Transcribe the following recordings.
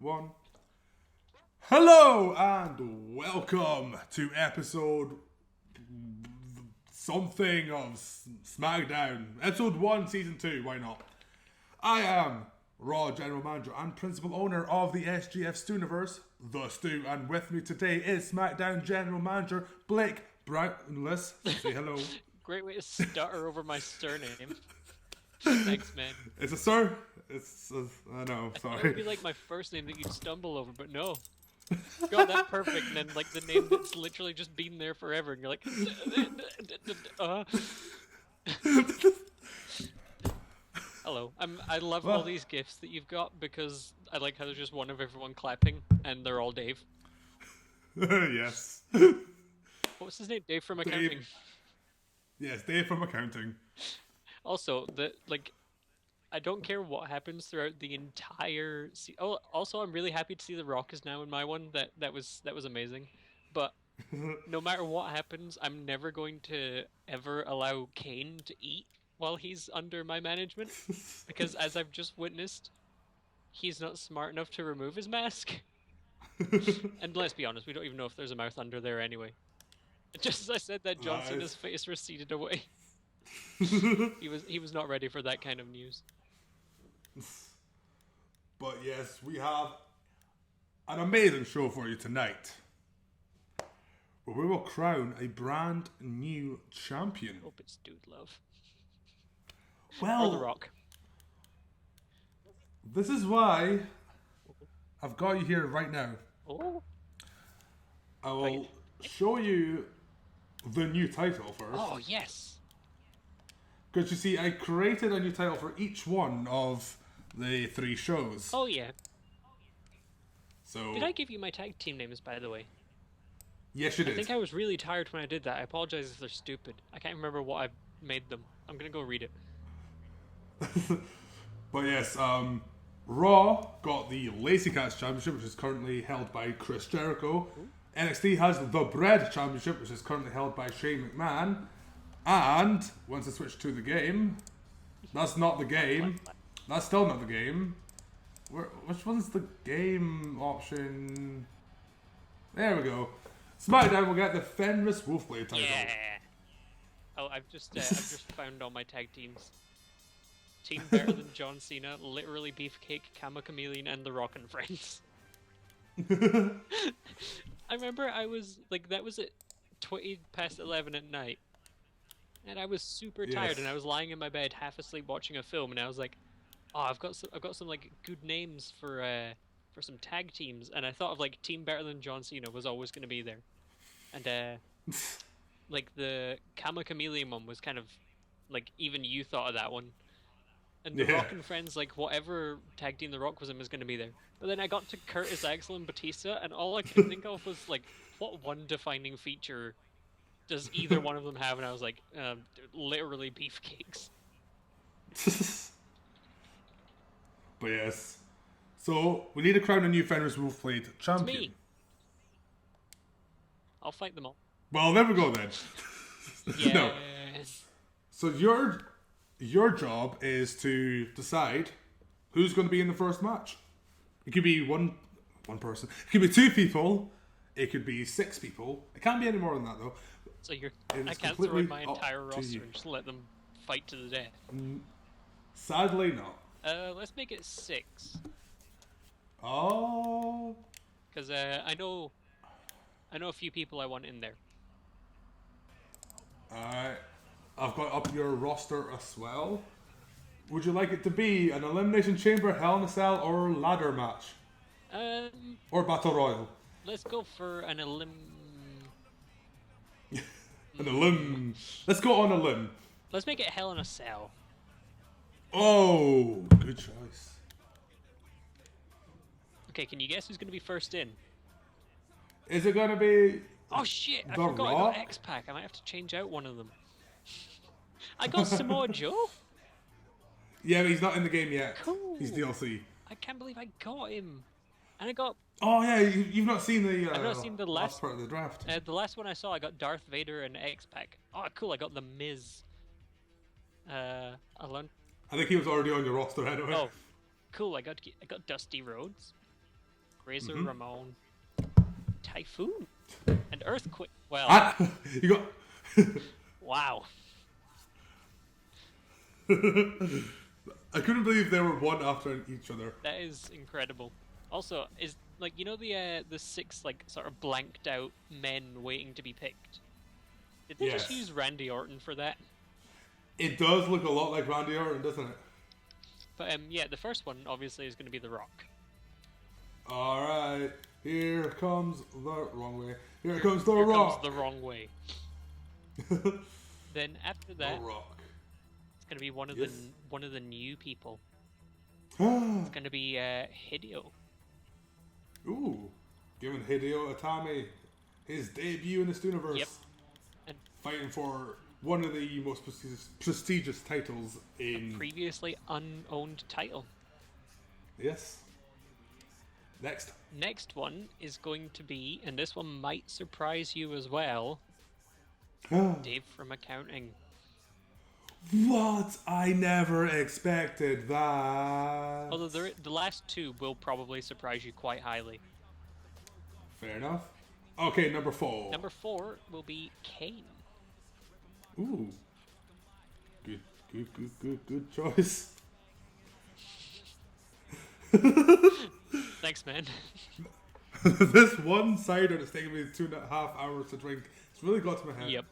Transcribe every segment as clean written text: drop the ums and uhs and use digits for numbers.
One. Hello and welcome to episode something of SmackDown. Episode 1, Season 2, why not? I am Raw General Manager and Principal Owner of the SGF STUniverse, The Stu, and with me today is SmackDown General Manager Blake Brownless. Say hello. Great way to stutter over my surname. Thanks, man. It's a sir. I know, It would sorry. be like my first name that you'd stumble over, but no. God, that's perfect. And then, like, the name that's literally just been there forever, and you're like, Hello. I love all these gifs that you've got because I like how there's just one of everyone clapping, and they're all Dave. Yes. What's his name? Dave from accounting. Dave. Yes, Dave from accounting. Also, I don't care what happens throughout the entire also, I'm really happy to see The Rock is now in my one. That was amazing. But no matter what happens, I'm never going to ever allow Kane to eat while he's under my management. Because as I've just witnessed, he's not smart enough to remove his mask. And let's be honest, we don't even know if there's a mouth under there anyway. Just as I said that, John Cena's face receded away. He was not ready for that kind of news. But yes, we have an amazing show for you tonight, where we will crown a brand new champion. Hope it's Dude Love. Well, Or The Rock. This is why I've got you here right now. Oh. I will show you the new title first. Oh, yes. Because you see, I created a new title for each one of the 3 shows. Oh, yeah. So Did I give you my tag team names, by the way? yes, you did. I think I was really tired when I did that. I apologize if they're stupid. I can't remember what I made them. I'm gonna go read it. But yes, Raw got the Lazy Cats Championship, which is currently held by Chris Jericho. Ooh. NXT has the Bread Championship, which is currently held by Shane McMahon. And once I switch to the game, that's not the game. That's still not the game. Which one's the game option? There we go. SmackDown will get the FenrisWolfblade title. Yeah. Oh, I've just found all my tag teams. Team better than John Cena, literally Beefcake, Kama Chameleon, and The Rock and Friends. I remember I was like, that was at 20 past 11 at night, and I was super tired, and I was lying in my bed half asleep watching a film, and I was like, oh, I've got some like good names for some tag teams, and I thought of like Team Better Than John Cena was always going to be there, and like the Kama Chameleon one was kind of like, even you thought of that one. And The Rock and Friends, like, whatever tag team The Rock was in was going to be there. But then I got to Curtis Axel and Batista, and all I could think of was, like, what one defining feature does either one of them have? And I was like, literally beefcakes. But yes. So, we need to crown a new FenrisWolfblade champion. It's me. I'll fight them all. Well, there we go then. Yes. No. So your job is to decide who's going to be in the first match. It could be one person. It could be 2 people. It could be 6 people. It can't be any more than that, though. So I can't throw in my entire roster and just let them fight to the death. Sadly, not. Let's make it 6. Oh. Because I know a few people I want in there. Alright. I've got up your roster as well. Would you like it to be an Elimination Chamber, Hell in a Cell, or ladder match? Or Battle Royal? Let's go for an Let's go on a limb. Let's make it Hell in a Cell. Oh, good choice. Okay, can you guess who's going to be first in? Is it going to be... Oh shit, I The forgot I Rock? got X-Pac. I might have to change out one of them. I got Samoa Joe? Yeah, but he's not in the game yet. Cool. He's DLC. I can't believe I got him. And I got... Oh yeah, you've not seen the... I've not seen the last part of the draft. The last one I saw, I got Darth Vader and X-Pac. Oh, cool, I got The Miz. Alone. I think he was already on your roster anyway. Oh, cool, I got Dusty Rhodes. Razor Ramon, Typhoon, and Earthquake. Well, you got. wow. I couldn't believe they were one after each other. That is incredible. Also, is like the 6 like sort of blanked out men waiting to be picked. Did they just use Randy Orton for that? It does look a lot like Randy Orton, doesn't it? But yeah, the first one obviously is going to be The Rock. All right, here comes the wrong way. Here comes the Rock. Comes the wrong way. Then after that, The Rock. it's going to be one of the new people. It's going to be Hideo. Ooh, giving Hideo Itami his debut in the STUniverse. Yep. And fighting for one of the most prestigious titles in... a previously unowned title. Yes. Next. Next one is going to be, and this one might surprise you as well, Dave from accounting. What? I never expected that. Although the last 2 will probably surprise you quite highly. Fair enough. Okay, number 4. Number 4 will be Kane. Ooh. Good choice. Thanks, man. This one cider that's taken me 2.5 hours to drink. It's really got to my head. Yep.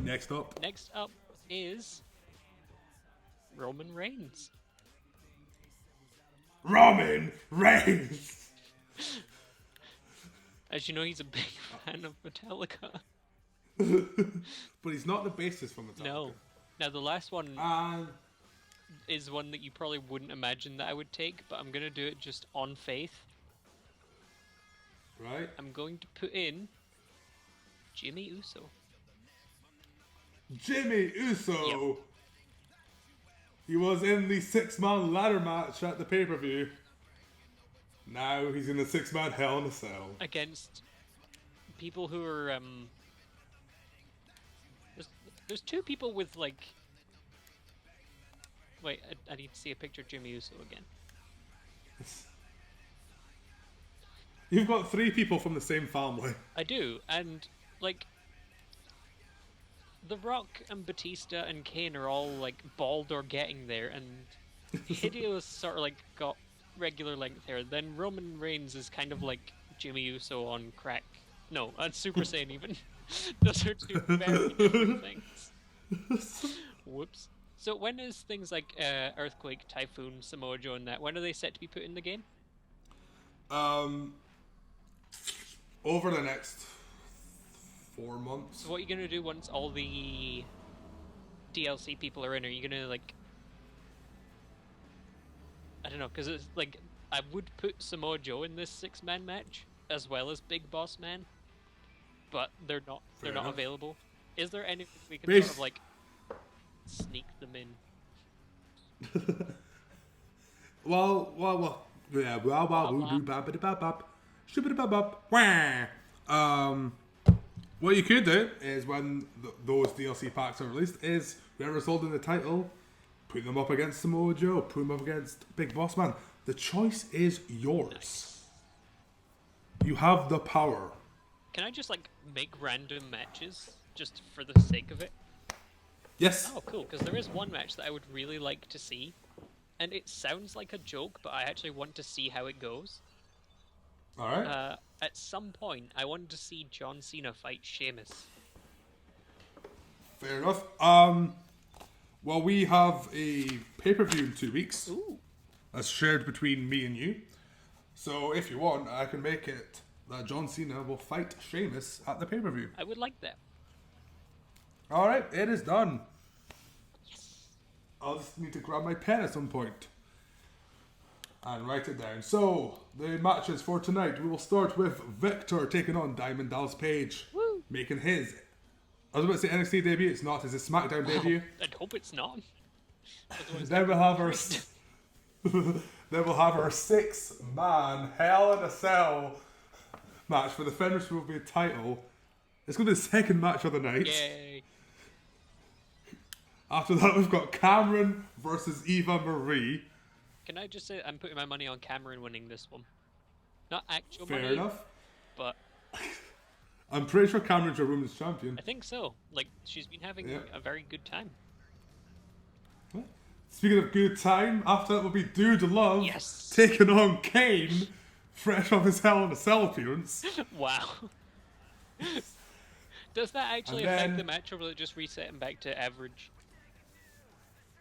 Next up. Next up is Roman Reigns. Roman Reigns! As you know, he's a big fan of Metallica. But he's not the bassist from Metallica. No. Now, the last one is one that you probably wouldn't imagine that I would take, but I'm going to do it just on faith. Right. I'm going to put in Jimmy Uso. Jimmy Uso! Yep. He was in the 6-man ladder match at the pay-per-view. Now he's in the 6-man Hell in a Cell. Against people who are, There's 2 people with, like... Wait, I need to see a picture of Jimmy Uso again. You've got 3 people from the same family. I do, and, like... The Rock and Batista and Kane are all, like, bald or getting there, and Hideo's sort of, like, got regular length hair. Then Roman Reigns is kind of like Jimmy Uso on crack. No, on Super Saiyan even. Those are 2 very different things. Whoops. So when is things like Earthquake, Typhoon, Samoa Joe and that, when are they set to be put in the game? Over the next 4 months. So what are you going to do once all the DLC people are in? Are you going to, like... I don't know, because it's like... I would put Samoa Joe in this 6-man match, as well as Big Boss Man, but they're not available. Is there anything we can sort of, like, sneak them in? What you could do is when those DLC packs are released is whoever's holding the title, put them up against Samoa Joe, put them up against Big Boss Man. The choice is yours. Nice. You have the power. Can I just, like, make random matches just for the sake of it? Yes. Oh, cool, because there is one match that I would really like to see, and it sounds like a joke, but I actually want to see how it goes. Alright. At some point, I wanted to see John Cena fight Sheamus. Fair enough. Well, we have a pay-per-view in 2 weeks. Ooh. That's shared between me and you. So if you want, I can make it that John Cena will fight Sheamus at the pay-per-view. I would like that. Alright, it is done. I'll just need to grab my pen at some point and write it down. So, the matches for tonight, we will start with Viktor taking on Diamond Dallas Page. Woo. Making his, I was about to say NXT debut, it's not, it's a SmackDown debut. I'd hope it's not. Then we'll have our then we'll have our 6-man Hell in a Cell match for the FenrisWolfblade title. It's going to be the second match of the night. Yay. After that, we've got Cameron versus Eva Marie. Can I just say I'm putting my money on Cameron winning this one? Not actual Fair money, enough. but I'm pretty sure Cameron's your women's champion. I think so. Like, she's been having a very good time. Speaking of good time, after that will be Dude Love Yes. taking on Kane, fresh off his Hell in a Cell appearance. Wow. Does that actually And affect then- the match, or will it just reset him back to average?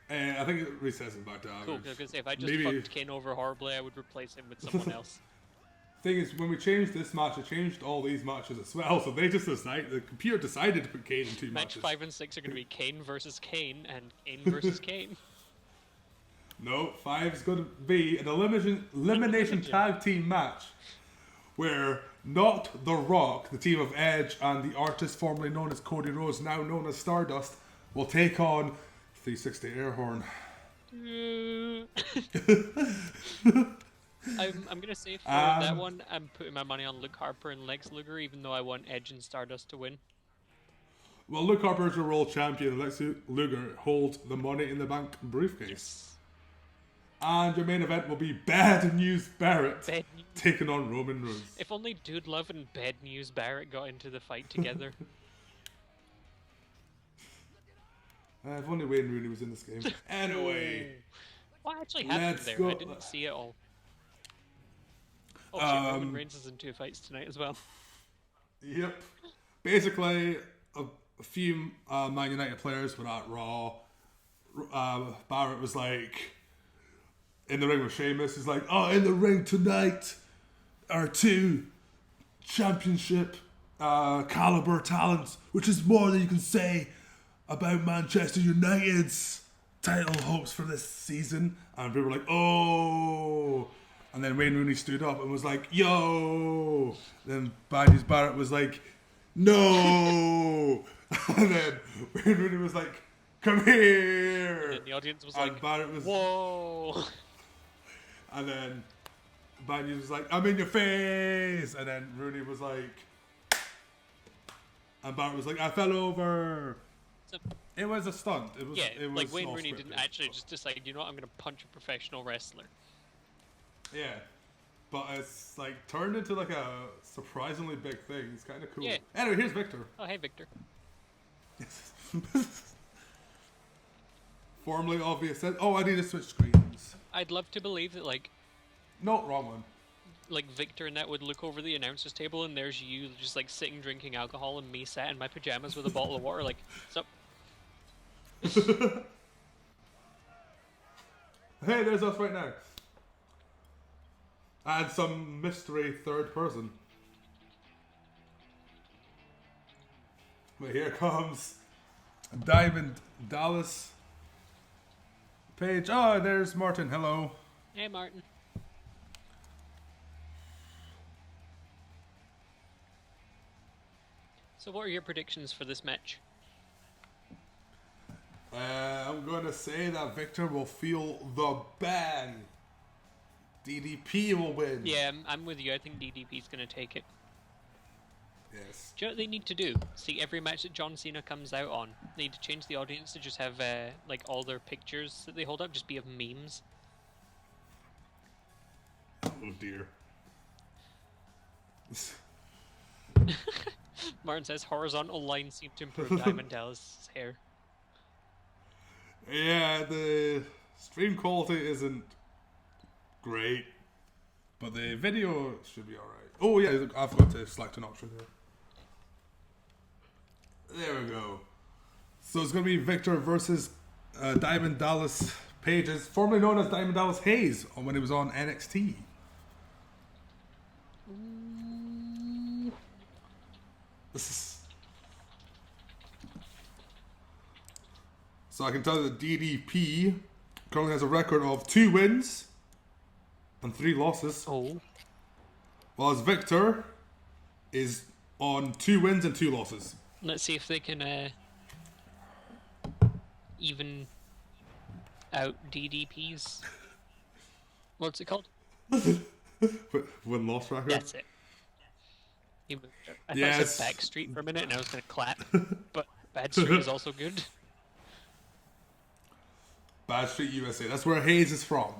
I think it resets him back to average. Cool, because if I just Maybe- fucked Kane over horribly, I would replace him with someone else. Thing is, when we changed this match, it changed all these matches as well. So they just decided, the computer decided to put Kane in two Match matches. 5 and 6 are going to be Kane versus Kane, and Kane versus Kane. No, 5 is going to be an elimination tag team match where not The Rock, the team of Edge, and the artist formerly known as Cody Rhodes, now known as Stardust, will take on 360 Airhorn. I'm going to say for that one, I'm putting my money on Luke Harper and Lex Luger, even though I want Edge and Stardust to win. Well, Luke Harper is your world champion, and Lex Luger holds the Money in the Bank briefcase. Yes. And your main event will be Bad News Barrett Bad News. taking on Roman Reigns. If only Dude Love and Bad News Barrett got into the fight together. If only Wayne Rooney was in this game. Anyway, What actually happened Let's there? go- I didn't see it all. Oh shit, Roman Reigns is in 2 fights tonight as well. yep. Basically, a few Man United players were at Raw. Barrett was like, in the ring with Sheamus, he's like, oh, in the ring tonight are 2 championship caliber talents, which is more than you can say about Manchester United's title hopes for this season. And people were like, oh. And then Wayne Rooney stood up and was like, yo. Then Bad News Barrett was like, no. And then Wayne Rooney was like, come here. And the audience was And like, Barrett was, whoa. and then Bad News was like, I'm in your face. And then Rooney was like, and Barrett was like, I fell over. So, It was a stunt. It was, yeah, it was like Wayne all Rooney didn't scripted. actually just decide, you know what, I'm going to punch a professional wrestler. Yeah. But it's like turned into like a surprisingly big thing. It's kind of cool. Yeah. Anyway, here's Viktor. Oh, hey, Victor. Formerly obvious. Oh, I need to switch screens. I'd love to believe that, No, wrong one. like Victor and that would look over the announcer's table and there's you just like sitting drinking alcohol and me sat in my pajamas with a bottle of water like, what's up? Hey, there's us right now. And some mystery third person. But here comes Diamond Dallas Page. Oh, there's Martin. Hello. Hey, Martin. So what are your predictions for this match? I'm going to say that Viktor will feel the bang. DDP will win. Yeah, I'm with you. I think DDP's going to take it. Yes. Do you know what they need to do? See, every match that John Cena comes out on, they need to change the audience to just have, like, all their pictures that they hold up just be of memes. Oh dear. Martin says horizontal lines seem to improve Diamond Dallas' hair. Yeah, the stream quality isn't great, but the video should be alright. Oh yeah, I've got to select an option here. There we go. So it's going to be Viktor versus Diamond Dallas Pages, formerly known as Diamond Dallas Hayes, when he was on NXT. This is... So I can tell you that DDP currently has a record of 2 wins and 3 losses. Oh. Whereas Viktor is on 2 wins and 2 losses. Let's see if they can, even out DDP's... What's it called? Win-loss record. That's it. He moved it. I thought it Yes. said Backstreet for a minute and I was going to clap, but Bad Street is also good. Bad Street USA. That's where Hayes is from.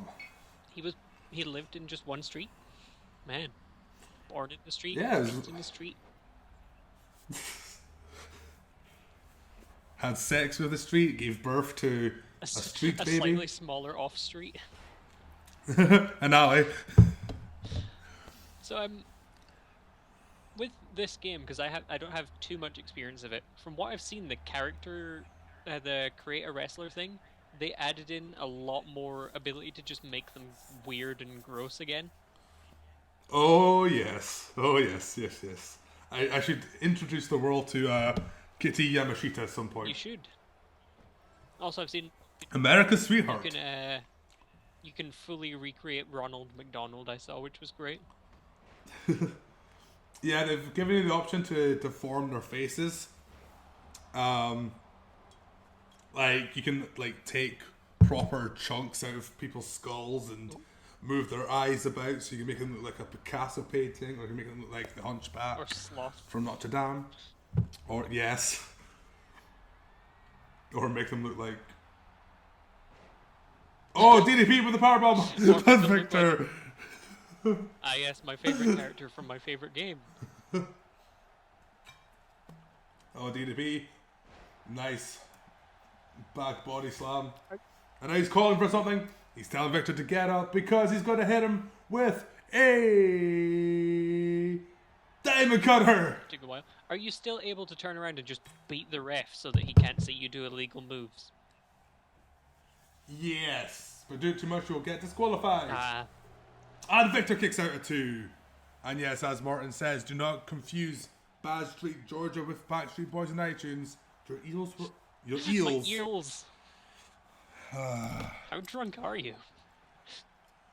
he lived in just one street. Man. Born in the street, Yeah, raised in the street. had sex with the street, gave birth to a street baby. A slightly smaller off street. An alley. So with this game, because I don't have too much experience of it. From what I've seen, the creator wrestler thing, they added in a lot more ability to just make them weird and gross again. Oh yes, yes. I should introduce the world to Kitty Yamashita at some point. You should. Also, I've seen America's sweetheart. You can fully recreate Ronald McDonald. I saw, which was great. Yeah, they've given you the option to form their faces. Like you can like take proper chunks out of people's skulls and move their eyes about, so you can make them look like a Picasso painting, or you can make them look like the Hunchback Or Sloth from Notre Dame, or yes, or make them look like DDP with the powerbomb. That's Viktor. yes, my favorite character from my favorite game. DDP, nice back body slam, and now he's calling for something. He's telling Viktor to get up because he's going to hit him with a diamond cutter. Took a while. Are you still able to turn around and just beat the ref so that he can't see you do illegal moves? Yes, but do it too much, you'll get disqualified. Ah. And Viktor kicks out at 2. And yes, as Martin says, do not confuse Bad Street Georgia with Backstreet Boys in iTunes. Your eels were... Your eels. My eels. How drunk are you?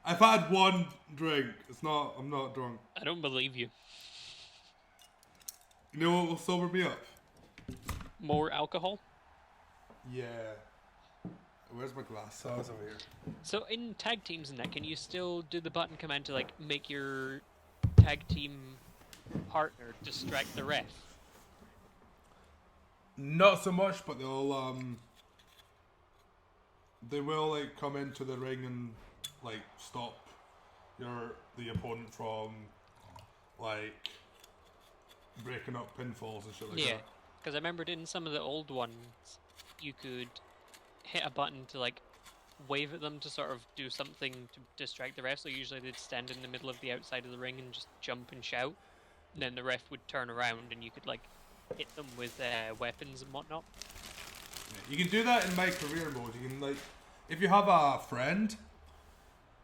I've had one drink. I'm not drunk. I don't believe you. You know what will sober me up? More alcohol? Yeah. Where's my glass? Oh, it's over here. So in tag teams and that, can you still do the button command to like make your tag team partner distract the ref? Not so much, but they will like come into the ring and like stop the opponent from like breaking up pinfalls and shit like that. Yeah, because I remembered in some of the old ones, you could hit a button to like wave at them to sort of do something to distract the ref. So usually they'd stand in the middle of the outside of the ring and just jump and shout. And then the ref would turn around and you could like hit them with weapons and whatnot. Yeah, you can do that in my career mode. You can like, if you have a friend,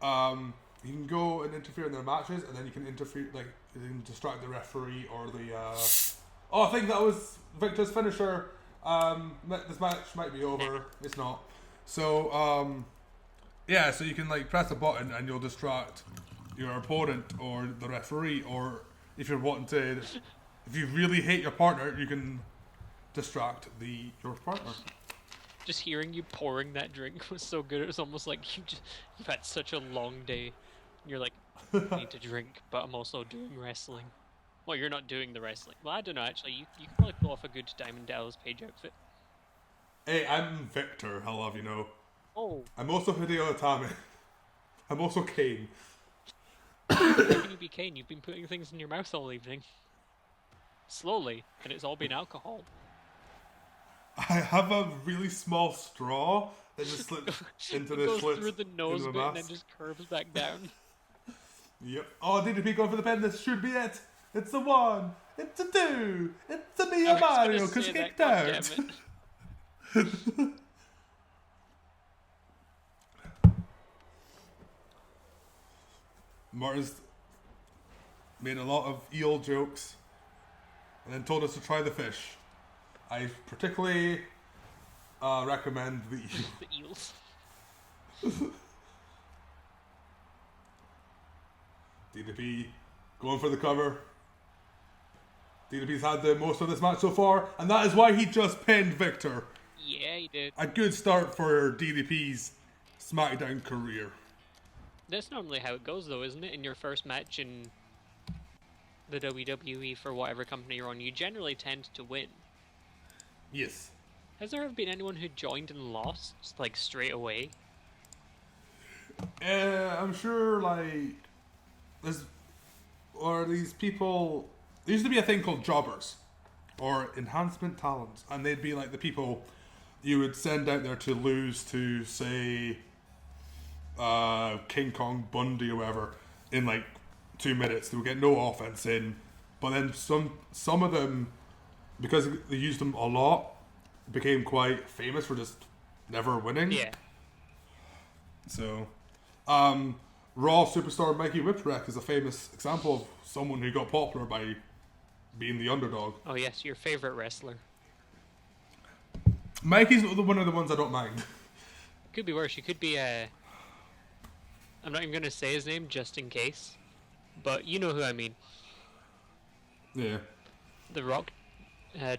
you can go and interfere in their matches, and then you can interfere, like, you can distract the referee or the. I think that was Viktor's finisher. This match might be over. It's not. So, yeah, so you can like press a button and you'll distract your opponent or the referee, or if you're wanting to, if you really hate your partner, you can distract your partner. Just hearing you pouring that drink was so good. It was almost like you've had such a long day. You're like, I need to drink, but I'm also doing wrestling. Well, you're not doing the wrestling. Well, I don't know, actually. You could probably pull off a good Diamond Dallas Page outfit. Hey, I'm Viktor, I'll have you know. Oh. I'm also Hideo Itami. I'm also Kane. How can you be Kane? You've been putting things in your mouth all evening. Slowly, and it's all been alcohol. I have a really small straw that just slips into the goes slit through the nose into bit the and then mask. just curves back down. Yep. Oh, DDP going for the pin. This should be it. It's a 1. It's a 2. It's a Mia Mario because you kicked out. Martin's made a lot of eel jokes and then told us to try the fish. I particularly recommend the eel. The eels. DDP going for the cover. DDP's had the most of this match so far, and that is why he just pinned Viktor. Yeah, he did. A good start for DDP's SmackDown career. That's normally how it goes, though, isn't it? In your first match in the WWE for whatever company you're on, you generally tend to win. Yes. Has there ever been anyone who joined and lost, like, straight away? I'm sure, like, there's, or these people, there used to be a thing called jobbers, or enhancement talents, and they'd be like the people you would send out there to lose to, say, King Kong Bundy or whatever, in like 2 minutes. They would get no offense in, but then some of them, because they used them a lot, became quite famous for just never winning. Yeah. So, Raw superstar Mikey Whipwreck is a famous example of someone who got popular by being the underdog. Oh yes, your favorite wrestler. Mikey's one of the ones I don't mind. Could be worse. You could be I'm not even gonna say his name just in case, but you know who I mean. Yeah. The Rock,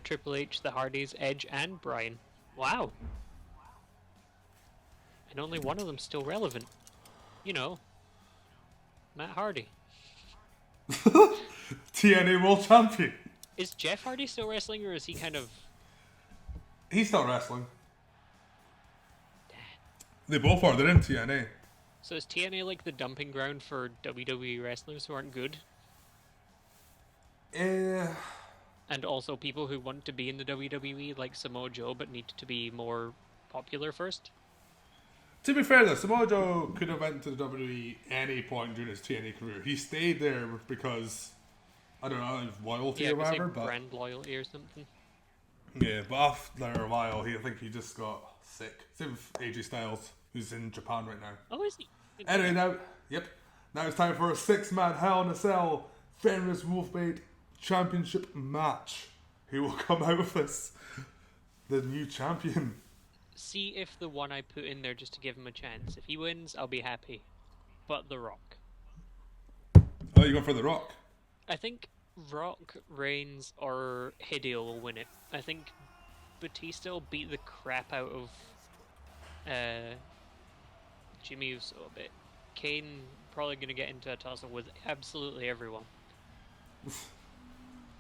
Triple H, the Hardys, Edge, and Bryan. Wow. And only one of them's still relevant. You know, Matt Hardy. TNA World Champion. Is Jeff Hardy still wrestling, or is he kind of... He's still wrestling. They both are. They're in TNA. So is TNA like the dumping ground for WWE wrestlers who aren't good? Yeah. And also people who want to be in the WWE, like Samoa Joe, but need to be more popular first? To be fair though, Samoa Joe could have went to the WWE any point during his TNA career. He stayed there because, I don't know, loyalty or whatever. But brand loyalty or something. Yeah, but after a while, I think he just got sick. Same with AJ Styles, who's in Japan right now. Oh, is he? Anyway, now it's time for a 6-man Hell in a Cell FenrisWolfblade Championship match. Who will come out with this? The new champion. See if the one I put in there just to give him a chance. If he wins, I'll be happy. But The Rock. Oh, you going for The Rock? I think Rock, Reigns, or Hideo will win it. I think Batista will beat the crap out of Jimmy Uso a bit. Kane probably going to get into a tussle with absolutely everyone.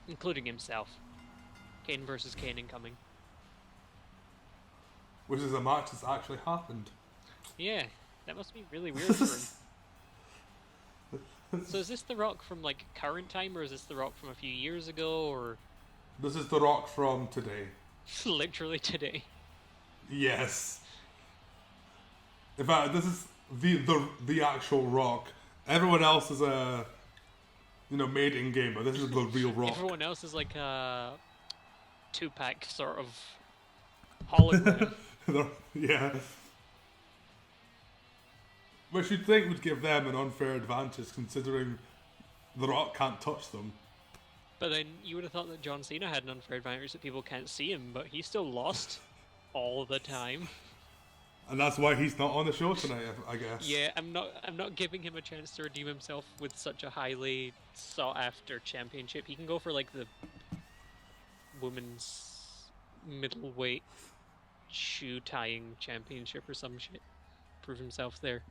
Including himself. Kane versus Kane incoming. Which is a match that's actually happened. Yeah, that must be really weird for him. So is this The Rock from like current time, or is this The Rock from a few years ago, or... This is The Rock from today. Literally today. Yes. In fact, this is the actual Rock. Everyone else is made in game, but this is the real Rock. Everyone else is like a 2-pack sort of hologram. Yeah. Which you'd think would give them an unfair advantage, considering The Rock can't touch them. But then you would have thought that John Cena had an unfair advantage that people can't see him, but he still lost all the time. And that's why he's not on the show tonight, I guess. Yeah, I'm not giving him a chance to redeem himself with such a highly sought after championship. He can go for like the women's middleweight shoe tying championship or some shit. Prove himself there.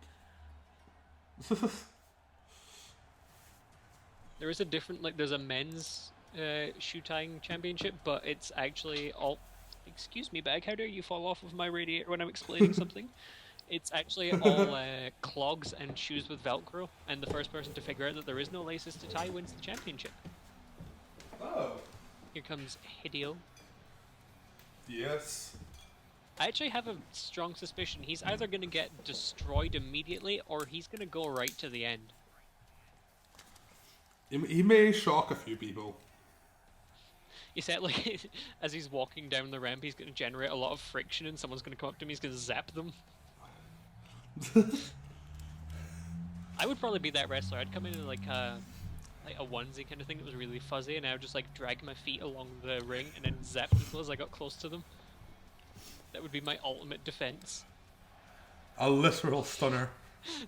There is a different, like, there's a men's shoe tying championship, but it's actually all. Excuse me, bag. How dare you fall off of my radiator when I'm explaining something? It's actually all clogs and shoes with Velcro, and the first person to figure out that there is no laces to tie wins the championship. Oh. Here comes Hideo. Yes. I actually have a strong suspicion he's either going to get destroyed immediately, or he's going to go right to the end. He may shock a few people. You said, like, as he's walking down the ramp, he's going to generate a lot of friction, and someone's going to come up to him, he's going to zap them. I would probably be that wrestler. I'd come in like a onesie kind of thing that was really fuzzy, and I would just like drag my feet along the ring and then zap people as I got close to them. That would be my ultimate defense. A literal stunner.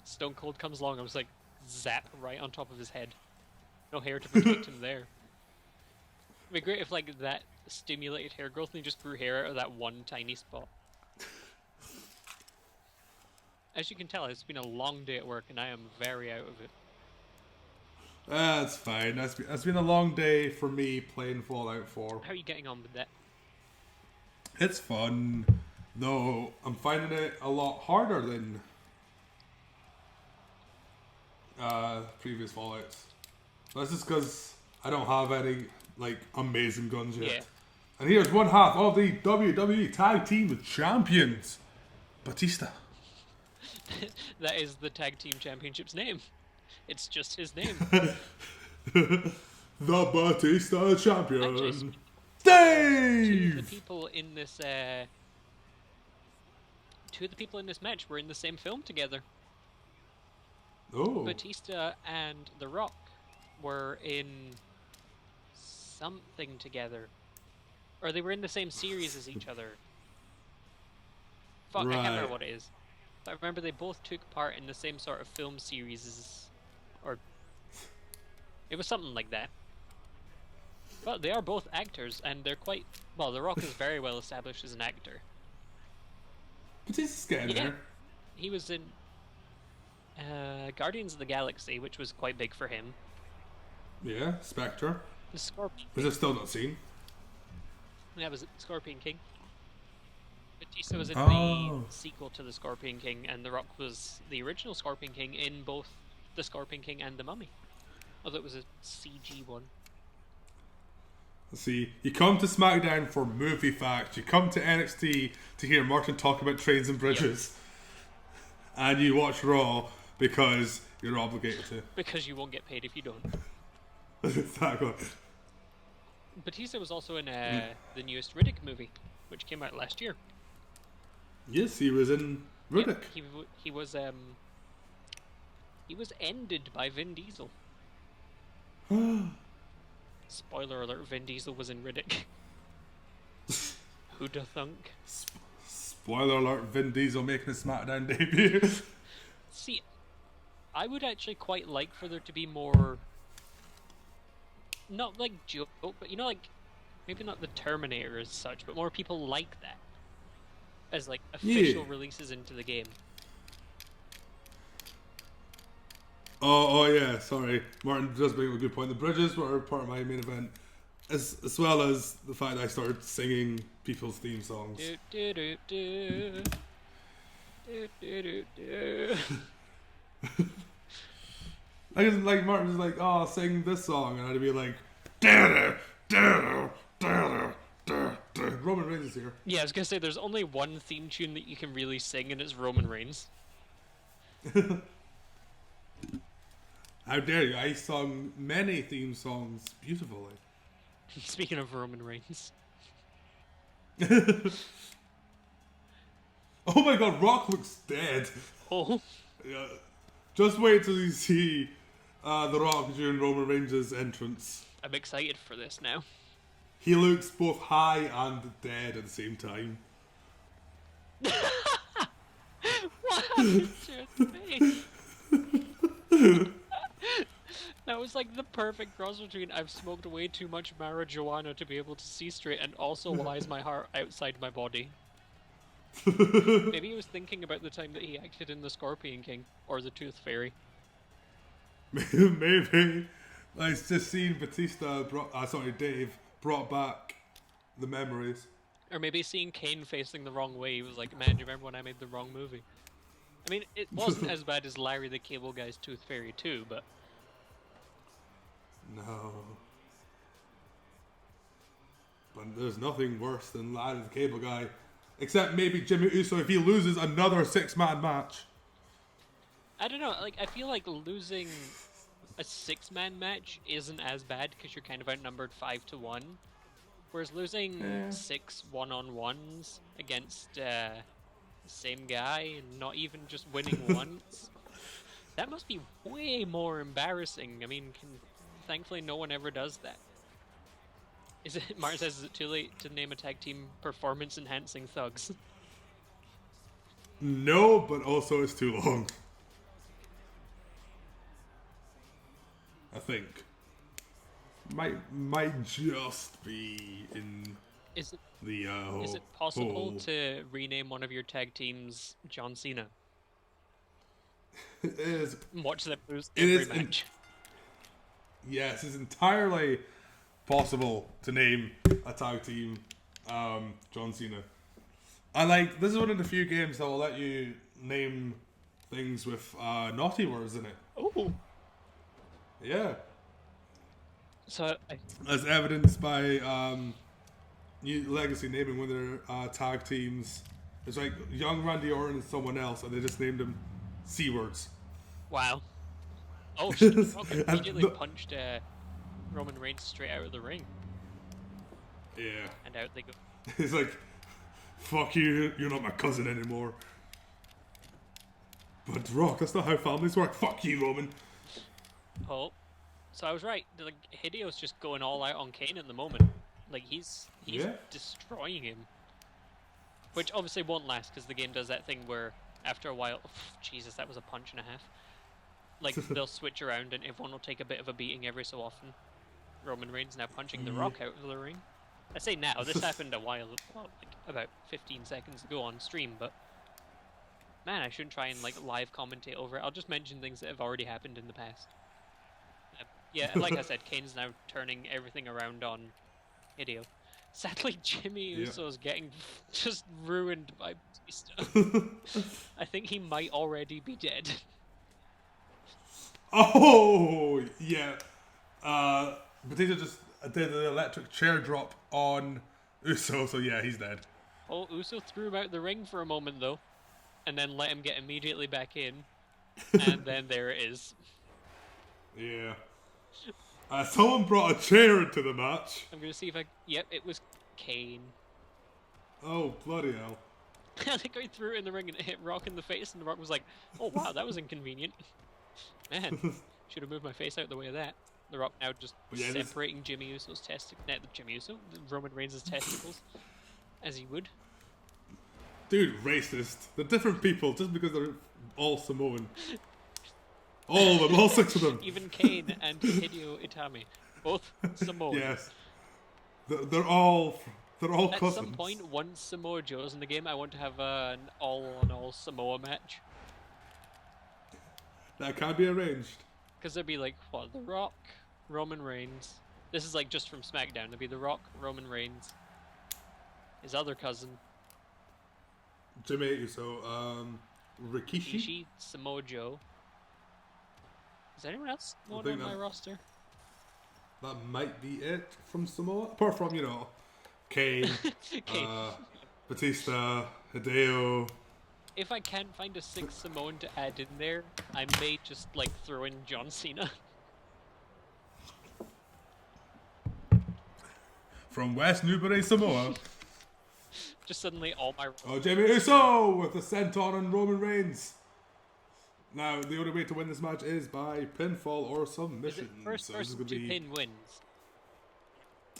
Stone Cold comes along, I was like, zap right on top of his head. No hair to protect him there. It'd be great if like that stimulated hair growth and he just grew hair out of that one tiny spot. As you can tell, it's been a long day at work and I am very out of it. That's fine. That's been a long day for me playing Fallout 4. How are you getting on with that? It's fun, though I'm finding it a lot harder than previous Fallouts. That's just because I don't have any like amazing guns yet. Yeah. And here's one half of the WWE Tag Team Champions, Batista. That is the Tag Team Championship's name. It's just his name. The Batista Champion. Actually, two Dave! of the people in this match were in the same film together. Oh. Batista and The Rock were in something together. Or they were in the same series as each other. Fuck, I can't remember what it is. But I remember they both took part in the same sort of film series or it was something like that. But they are both actors, and they're quite... Well, The Rock is very well established as an actor. Batista's getting there. He was in Guardians of the Galaxy, which was quite big for him. Yeah, Spectre. The Scorpion. Which I've still not seen. Yeah, was it Scorpion King? Batista was in the sequel to the Scorpion King, and The Rock was the original Scorpion King in both the Scorpion King and the Mummy. Although it was a CG one. See, you come to SmackDown for movie facts. You come to NXT to hear Martin talk about trains and bridges. Yep. And you watch Raw because you're obligated to. Because you won't get paid if you don't. Exactly. Batista was also in the newest Riddick movie, which came out last year. Yes, he was in Riddick. Yep, he was ended by Vin Diesel. Spoiler alert, Vin Diesel was in Riddick. Who'da thunk? Spoiler alert, Vin Diesel making a SmackDown debut. See, I would actually quite like for there to be more... Not like joke, but you know, like, maybe not the Terminator as such, but more people like that. As like official releases into the game. Oh yeah, sorry. Martin does bring up a good point. The bridges were part of my main event, as well as the fact that I started singing people's theme songs. Do, do, do, do. Do, do, do. I guess like Martin was like, "Oh, sing this song," and I'd be like, "Da da da da." Roman Reigns is here. Yeah, I was gonna say there's only one theme tune that you can really sing, and it's Roman Reigns. How dare you? I sung many theme songs beautifully. Speaking of Roman Reigns. Oh my god, Rock looks dead. Oh. Yeah. Just wait till you see The Rock during Roman Reigns' entrance. I'm excited for this now. He looks both high and dead at the same time. What happened to his face? That was like the perfect cross between I've smoked way too much marijuana to be able to see straight, and also why is my heart outside my body? Maybe he was thinking about the time that he acted in The Scorpion King or The Tooth Fairy. Maybe. It's just seeing Batista, Dave, brought back the memories. Or maybe seeing Kane facing the wrong way, he was like, man, do you remember when I made the wrong movie? I mean, it wasn't as bad as Larry the Cable Guy's Tooth Fairy 2, but... No. But there's nothing worse than Larry the Cable Guy. Except maybe Jimmy Uso if he loses another 6-man match. I don't know, like, I feel like losing a 6-man match isn't as bad because you're kind of outnumbered 5-1. Whereas losing 6 one-on-ones against the same guy and not even just winning once, that must be way more embarrassing. I mean, thankfully no one ever does that. Is it? Martin says, is it too late to name a tag team performance-enhancing thugs? No, but also it's too long. I think. Might just be in is it, the is it possible to rename one of your tag teams John Cena? It is. Watch them lose every match. Yes, it's entirely possible to name a tag team John Cena. And like, this is one of the few games that will let you name things with naughty words in it. Oh. Yeah. So As evidenced by New Legacy naming one of their tag teams. It's like young Randy Orton and someone else, and they just named him C-words. wow. Oh, Rock immediately punched Roman Reigns straight out of the ring. Yeah. And out they go. He's like, fuck you, you're not my cousin anymore. But Rock, that's not how families work. Fuck you, Roman. Oh. So I was right. Like, Hideo's just going all out on Kane at the moment. Like, he's destroying him. Which obviously won't last, because the game does that thing where, after a while... Jesus, that was a punch and a half. Like, they'll switch around and everyone will take a bit of a beating every so often. Roman Reigns now punching The Rock out of the ring. I say now, this happened a while, well, like about 15 seconds ago on stream, but... Man, I shouldn't try and, like, live commentate over it. I'll just mention things that have already happened in the past. Yeah, like I said, Kane's now turning everything around on Hideo. Sadly, Jimmy Uso's getting just ruined by Batista. I think he might already be dead. Oh, yeah. Batista just did an electric chair drop on Uso, so yeah, he's dead. Oh, Uso threw him out the ring for a moment, though. And then let him get immediately back in. And then there it is. Yeah. Someone brought a chair into the match. I'm gonna see if I... Yep, it was Kane. Oh, bloody hell. I think I threw it in the ring and it hit Rock in the face, and the Rock was like, oh wow, that was inconvenient. Man, should have moved my face out the way of that. The Rock now just separating Jimmy Uso's testicles... Jimmy Uso? Roman Reigns' testicles. As he would. Dude, racist. They're different people just because they're all Samoan. All of them, all 6 of them. Even Kane and Hideo Itami, both Samoan. Yes, they're all cousins. At some point, once Samoa Joe's in the game, I want to have an all-on-all Samoa match. That can be arranged. Because there'd be like, what, The Rock, Roman Reigns. This is like just from SmackDown. There'd be The Rock, Roman Reigns, his other cousin, Jimmy Uso, Rikishi, Samoa Joe. Is anyone else on my roster? That might be it from Samoa. Apart from, Kane, Batista, Hideo. If I can't find a 6th Samoan to add in there, I may just, like, throw in John Cena. From West Newbury, Samoa. Just suddenly all my... Oh, Jimmy Uso with the senton on Roman Reigns. Now, the only way to win this match is by pinfall or submission. Is it first person to pin wins?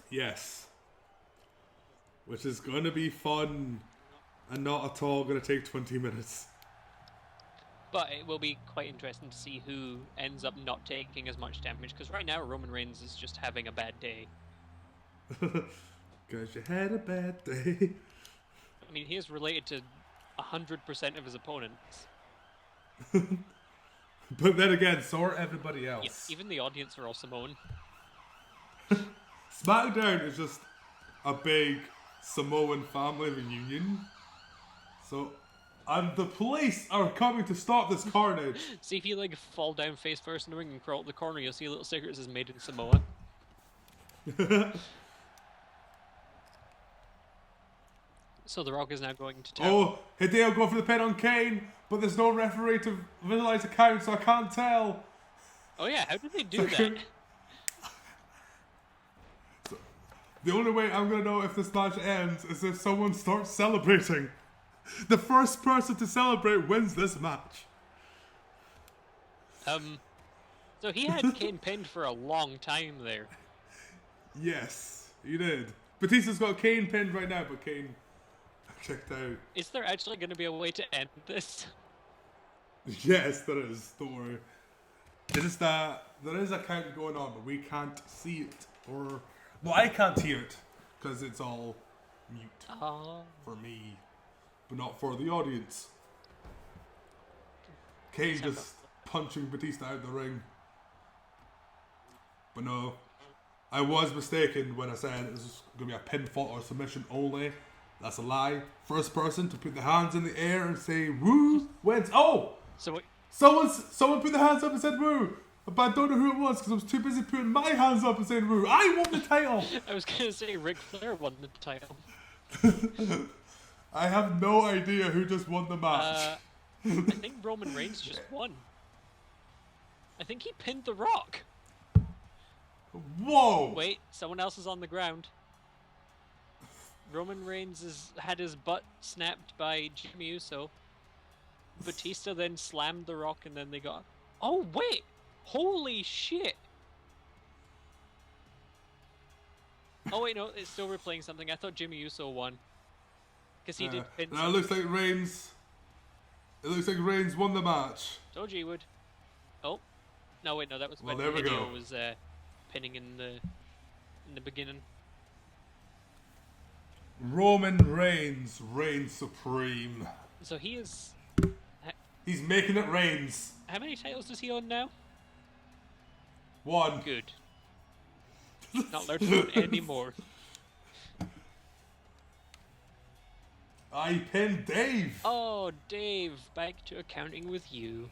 Yes. Which is going to be fun and not at all going to take 20 minutes. But it will be quite interesting to see who ends up not taking as much damage, because right now Roman Reigns is just having a bad day. Because you had a bad day. I mean, he is related to 100% of his opponents. But then again, so are everybody else. Yeah, even the audience are all Samoan. SmackDown is just a big Samoan family reunion. So, and the police are coming to stop this carnage. See, if you like fall down face first in the ring and crawl up the corner, you'll see a little sticker that says "Made in Samoa." So The Rock is now going to town. Oh, Hideo going for the pin on Kane, but there's no referee to visualize the count, so I can't tell. Oh yeah, how did they do that? So, the only way I'm going to know if this match ends is if someone starts celebrating. The first person to celebrate wins this match. So he had Kane pinned for a long time there. Yes, he did. Batista's got Kane pinned right now, but Kane checked out. Is there actually going to be a way to end this? Yes, there is. Don't worry. It's just that there is a count going on, but we can't see it. Well, I can't hear it because it's all mute for me, but not for the audience. Kane just punching Batista out the ring. But no, I was mistaken when I said it was going to be a pinfall or submission only. That's a lie. First person to put the hands in the air and say "woo" wins. Oh, so what? Someone put their hands up and said "woo." But I don't know who it was because I was too busy putting my hands up and saying, "Woo, I won the title." I was gonna say Ric Flair won the title. I have no idea who just won the match. I think Roman Reigns just won. I think he pinned The Rock. Whoa! Wait, someone else is on the ground. Roman Reigns had his butt snapped by Jimmy Uso. Batista then slammed The Rock and then they got... Oh, wait! Holy shit! Oh, wait, no, it's still replaying something. I thought Jimmy Uso won. Because he did pin... Now it looks like Reigns... It looks like Reigns won the match. Told you he would. Oh. No, wait, no, that was when there we Hideo go. was pinning in the beginning. Roman Reigns reigns supreme. So he is... He's making it Reigns. How many titles does he own now? 1. Good. Not allowed to own any more. I pinned Dave. Oh, Dave, back to accounting with you.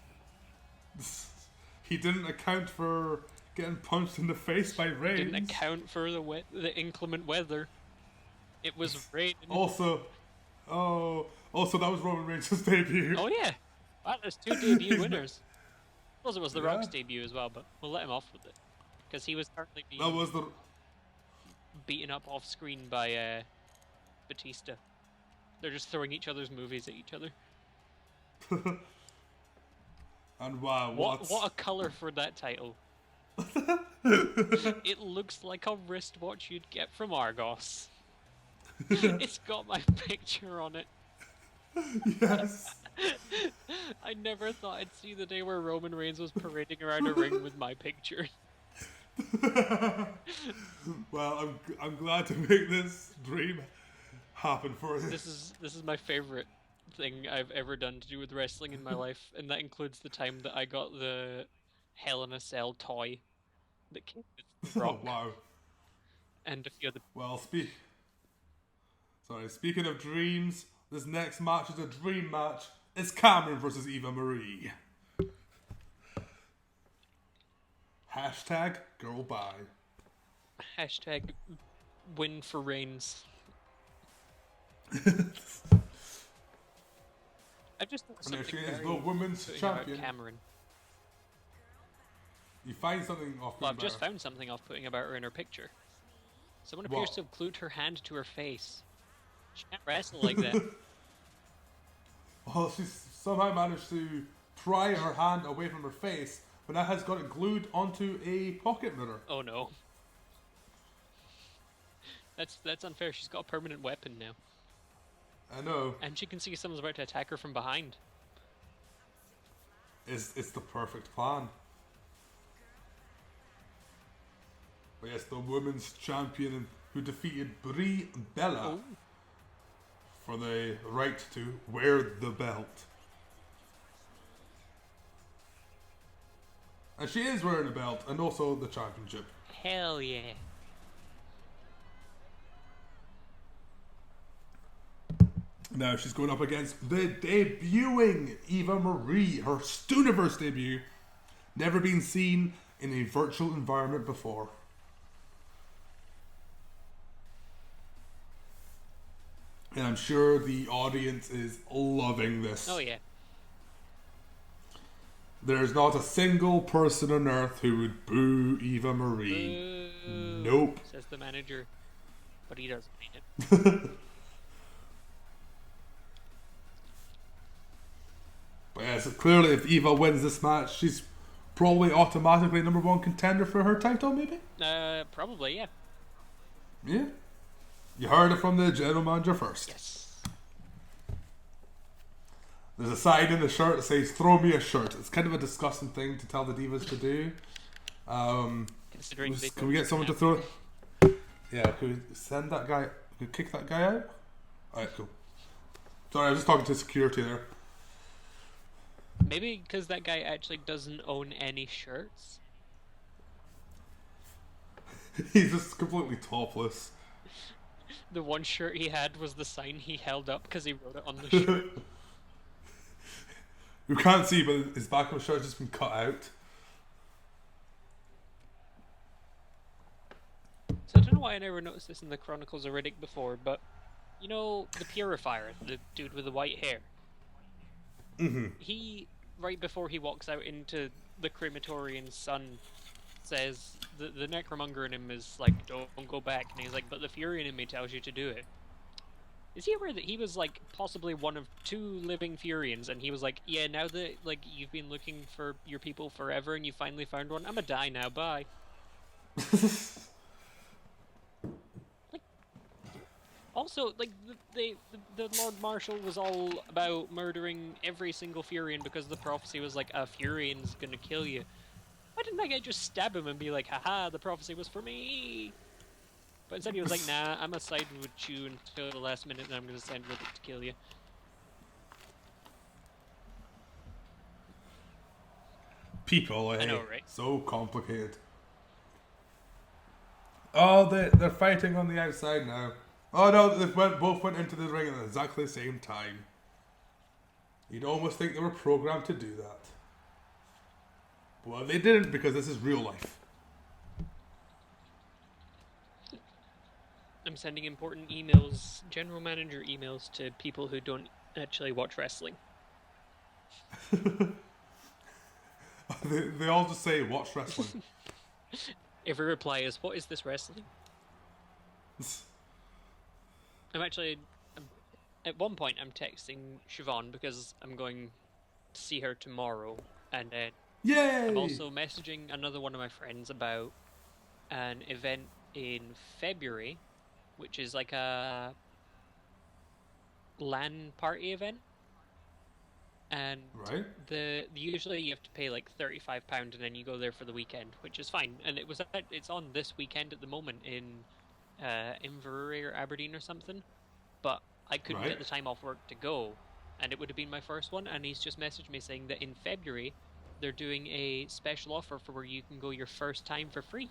He didn't account for getting punched in the face by Reigns. Didn't account for the inclement weather. It was raining. Also that was Roman Reigns' debut. Oh yeah, wow, there's 2 debut winners. I suppose it was The Rock's debut as well, but we'll let him off with it because he was currently being beaten up off screen by Batista. They're just throwing each other's movies at each other. And wow, what a color for that title. It looks like a wristwatch you'd get from Argos. It's got my picture on it. Yes. I never thought I'd see the day where Roman Reigns was parading around a ring with my picture. Well, I'm glad to make this dream happen for you. This is my favorite thing I've ever done to do with wrestling in my life, and that includes the time that I got the Hell in a Cell toy that came with The Rock. Oh, wow. And a few other... Well, speaking of dreams, this next match is a dream match. It's Cameron versus Eva Marie. Hashtag girl bye. Hashtag win for Reigns. I've just thought And there something she is, very the women's putting about champion. Cameron. You find something off. Well, I've just found something off-putting about her in her picture. Someone appears to have glued her hand to her face. She can't wrestle like that. Well, she's somehow managed to pry her hand away from her face, but now has got it glued onto a pocket mirror. Oh no. That's unfair. She's got a permanent weapon now. I know. And she can see someone's about to attack her from behind. It's the perfect plan. But yes, the women's champion who defeated Brie Bella for the right to wear the belt. And she is wearing a belt and also the championship. Hell yeah. Now she's going up against the debuting Eva Marie, her STUniverse debut. Never been seen in a virtual environment before. And I'm sure the audience is loving this. Oh yeah. There's not a single person on earth who would boo Eva Marie. Boo, Nope. says the manager. But he doesn't mean it. But yeah, so clearly if Eva wins this match, she's probably automatically #1 contender for her title, maybe? Probably, yeah. Yeah. You heard it from the general manager first. Yes. There's a sign in the shirt that says, "Throw me a shirt." It's kind of a disgusting thing to tell the divas to do. Considering Can we get someone to throw Yeah, can we send that guy, can we kick that guy out? Alright, cool. Sorry, I was just talking to security there. Maybe because that guy actually doesn't own any shirts. He's just completely topless. The one shirt he had was the sign he held up because he wrote it on the shirt. You can't see, but his back of his shirt has just been cut out. know why I never noticed this in the Chronicles of Riddick before, but you know the Purifier, the dude with the white hair. He, right before he walks out into the crematorian sun, says the necromonger in him is like, don't go back, and he's like, but the Fury in me tells you to do it. Is he aware that he was like possibly one of 2 living Furians, and he was like, yeah, now that like you've been looking for your people forever and you finally found one, I'm gonna die now, bye. Like, also, like the Lord Marshal was all about murdering every single Furian because the prophecy was like, a Furian's gonna kill you. Why didn't that guy just stab him and be like, haha, the prophecy was for me? But instead he was like, nah, I'm gonna side with you until the last minute and I'm gonna send Riddick to kill you. People, I know, right? So complicated. Oh, they're fighting on the outside now. Oh no, they both went into the ring at exactly the same time. You'd almost think they were programmed to do that. Well, they didn't, because this is real life. I'm sending important emails, general manager emails, to people who don't actually watch wrestling. They all just say, watch wrestling. Every reply is, what is this wrestling? At one point I'm texting Siobhan because I'm going to see her tomorrow, and Yay! I'm also messaging another one of my friends about an event in February, which is like a LAN party event. And right. usually you have to pay like £35 and then you go there for the weekend, which is fine. And it's on this weekend at the moment in Inverary or Aberdeen or something. But I couldn't get the time off work to go, and it would have been my first one. And he's just messaged me saying that in February they're doing a special offer for where you can go your first time for free.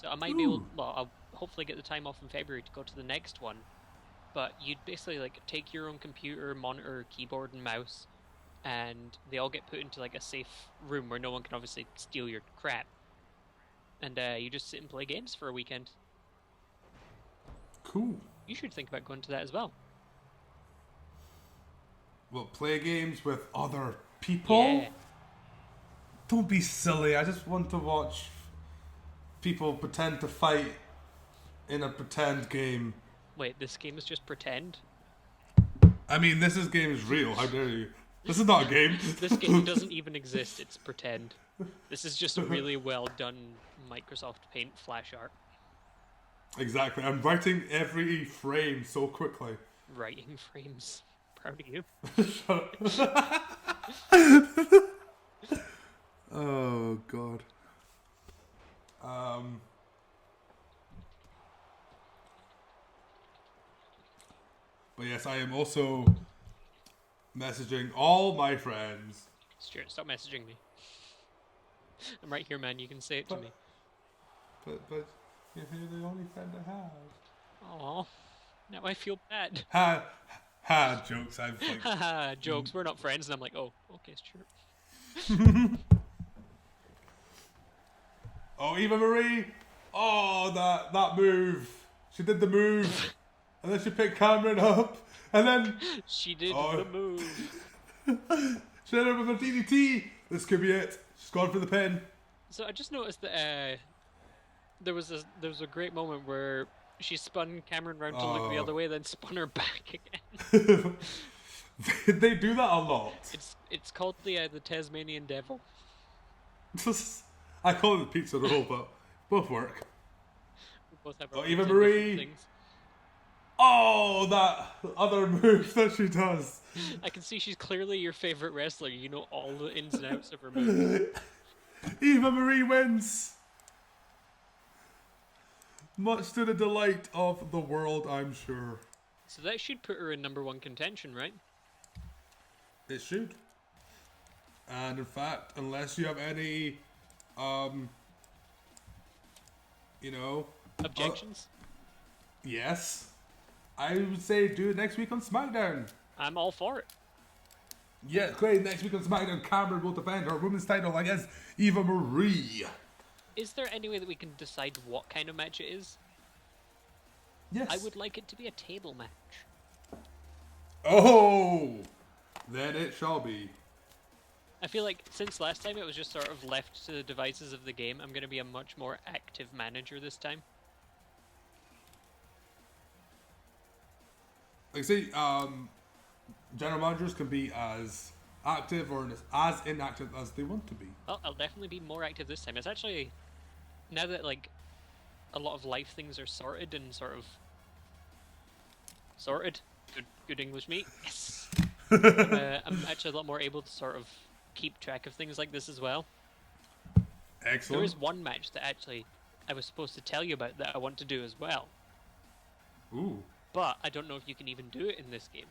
So I might be able. Well, I'll hopefully get the time off in February to go to the next one. But you'd basically like take your own computer, monitor, keyboard, and mouse, and they all get put into like a safe room where no one can obviously steal your crap. And you just sit and play games for a weekend. Cool. You should think about going to that as well. Well, play games with other people? Yeah. Don't be silly. I just want to watch people pretend to fight in a pretend game. Wait, this game is just pretend? I mean, this game is real. How dare you? This is not a game. This game doesn't even exist. It's pretend. This is just a really well done Microsoft Paint flash art. Exactly. I'm writing every frame so quickly. Writing frames. Proud of you. Shut up. Oh, God. But yes, I am also messaging all my friends. Stuart, stop messaging me. I'm right here, man. You can say it to me. But you're the only friend I have. Aw, now I feel bad. Ha, jokes. I've like... Haha, jokes. We're not friends. And I'm like, oh, okay, sure. Oh, Eva Marie. Oh, that move. She did the move. And then she picked Cameron up. And then... She did the move. She did it with her DDT. This could be it. She's gone for the pin. So I just noticed that there was a great moment where she spun Cameron round to look the other way, then spun her back again. They do that a lot. It's called the Tasmanian Devil. I call it the pizza roll, but both work. We both have our Eva different Marie. things. Oh, that other move that she does. I can see she's clearly your favorite wrestler. You know all the ins and outs of her moves. Eva Marie wins. Much to the delight of the world, I'm sure. So that should put her in -- contention, right? It should. And in fact, unless you have any, Objections? Yes. I would say do it next week on SmackDown. I'm all for it. Yeah, great. Next week on SmackDown, Cameron will defend her women's title against Eva Marie. Is there any way that we can decide what kind of match it is? Yes. I would like it to be a table match. Oh! Then it shall be. I feel like since last time it was just sort of left to the devices of the game, I'm going to be a much more active manager this time. Like, say, general managers can be as active or as inactive as they want to be. Well, I'll definitely be more active this time. It's actually, now that, like, a lot of life things are sorted and sort of... Sorted? Good English, mate. Yes! I'm actually a lot more able to sort of keep track of things like this as well. Excellent. There is one match that actually I was supposed to tell you about that I want to do as well. Ooh. But I don't know if you can even do it in this game.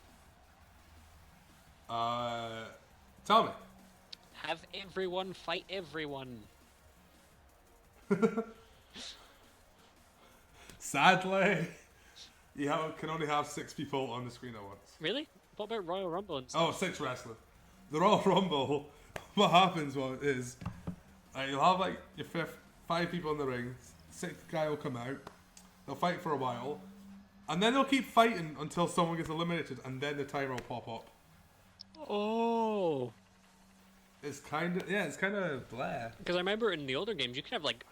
Tell me. Have everyone fight everyone. Sadly, you can only have 6 people on the screen at once. Really? What about Royal Rumble and stuff? Oh, 6 wrestlers. The Royal Rumble, what happens is, you'll have like your 5 people in the ring, 6th guy will come out, they'll fight for a while, and then they'll keep fighting until someone gets eliminated, and then the timer will pop up. Oh. It's kind of blah. Because I remember in the older games, you could have like,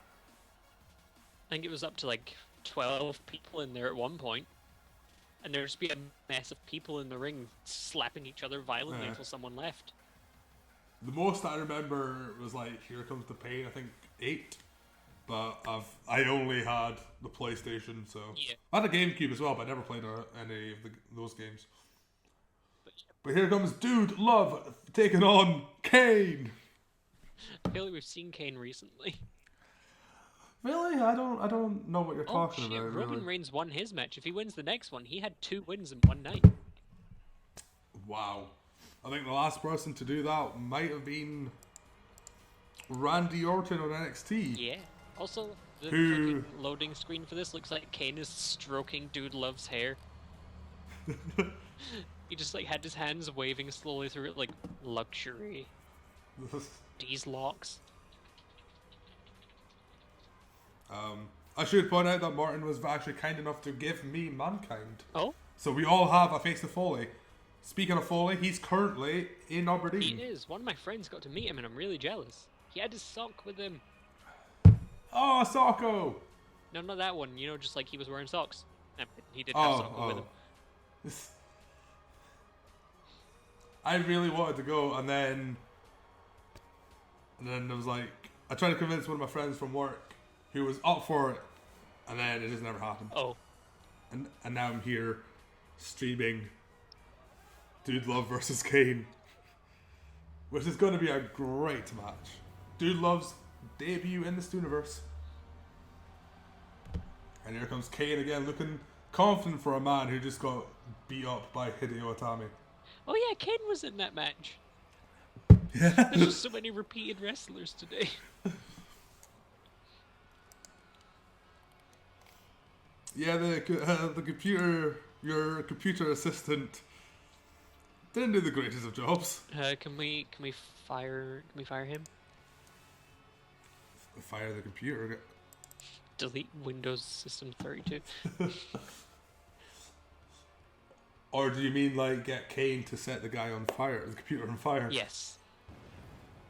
I think it was up to like 12 people in there at one point, and there'd just be a mess of people in the ring slapping each other violently until someone left. The most I remember was like Here Comes the Pain, I think 8, but I only had the PlayStation, so yeah. I had a GameCube as well, but I never played any of those games. But here comes Dude Love taking on Kane. I feel like we've seen Kane recently. Really? I don't know what you're talking about. Roman really. Reigns won his match. If he wins the next one, he had 2 wins in one night. Wow. I think the last person to do that might have been Randy Orton on NXT. Yeah. Also, the fucking loading screen for this looks like Kane is stroking Dude Love's hair. He just like had his hands waving slowly through it like luxury. These locks. I should point out that Martin was actually kind enough to give me Mankind. Oh? So we all have a face to Foley. Speaking of Foley, he's currently in Aberdeen. He is. One of my friends got to meet him and I'm really jealous. He had his sock with him. Oh, Socko! No, not that one. You know, just like he was wearing socks. He did have Socko with him. I really wanted to go, and then I was like, I tried to convince one of my friends from work who was up for it, and then it just never happened. Oh. And now I'm here streaming Dude Love versus Kane, which is going to be a great match. Dude Love's debut in the STUniverse. And here comes Kane again, looking confident for a man who just got beat up by Hideo Itami. Oh yeah, Kane was in that match. Yeah. There's just so many repeated wrestlers today. Yeah, the computer, your computer assistant, didn't do the greatest of jobs. Can we fire him? Fire the computer. Delete Windows System 32. Or do you mean like get Kane to set the guy on fire, the computer on fire? Yes.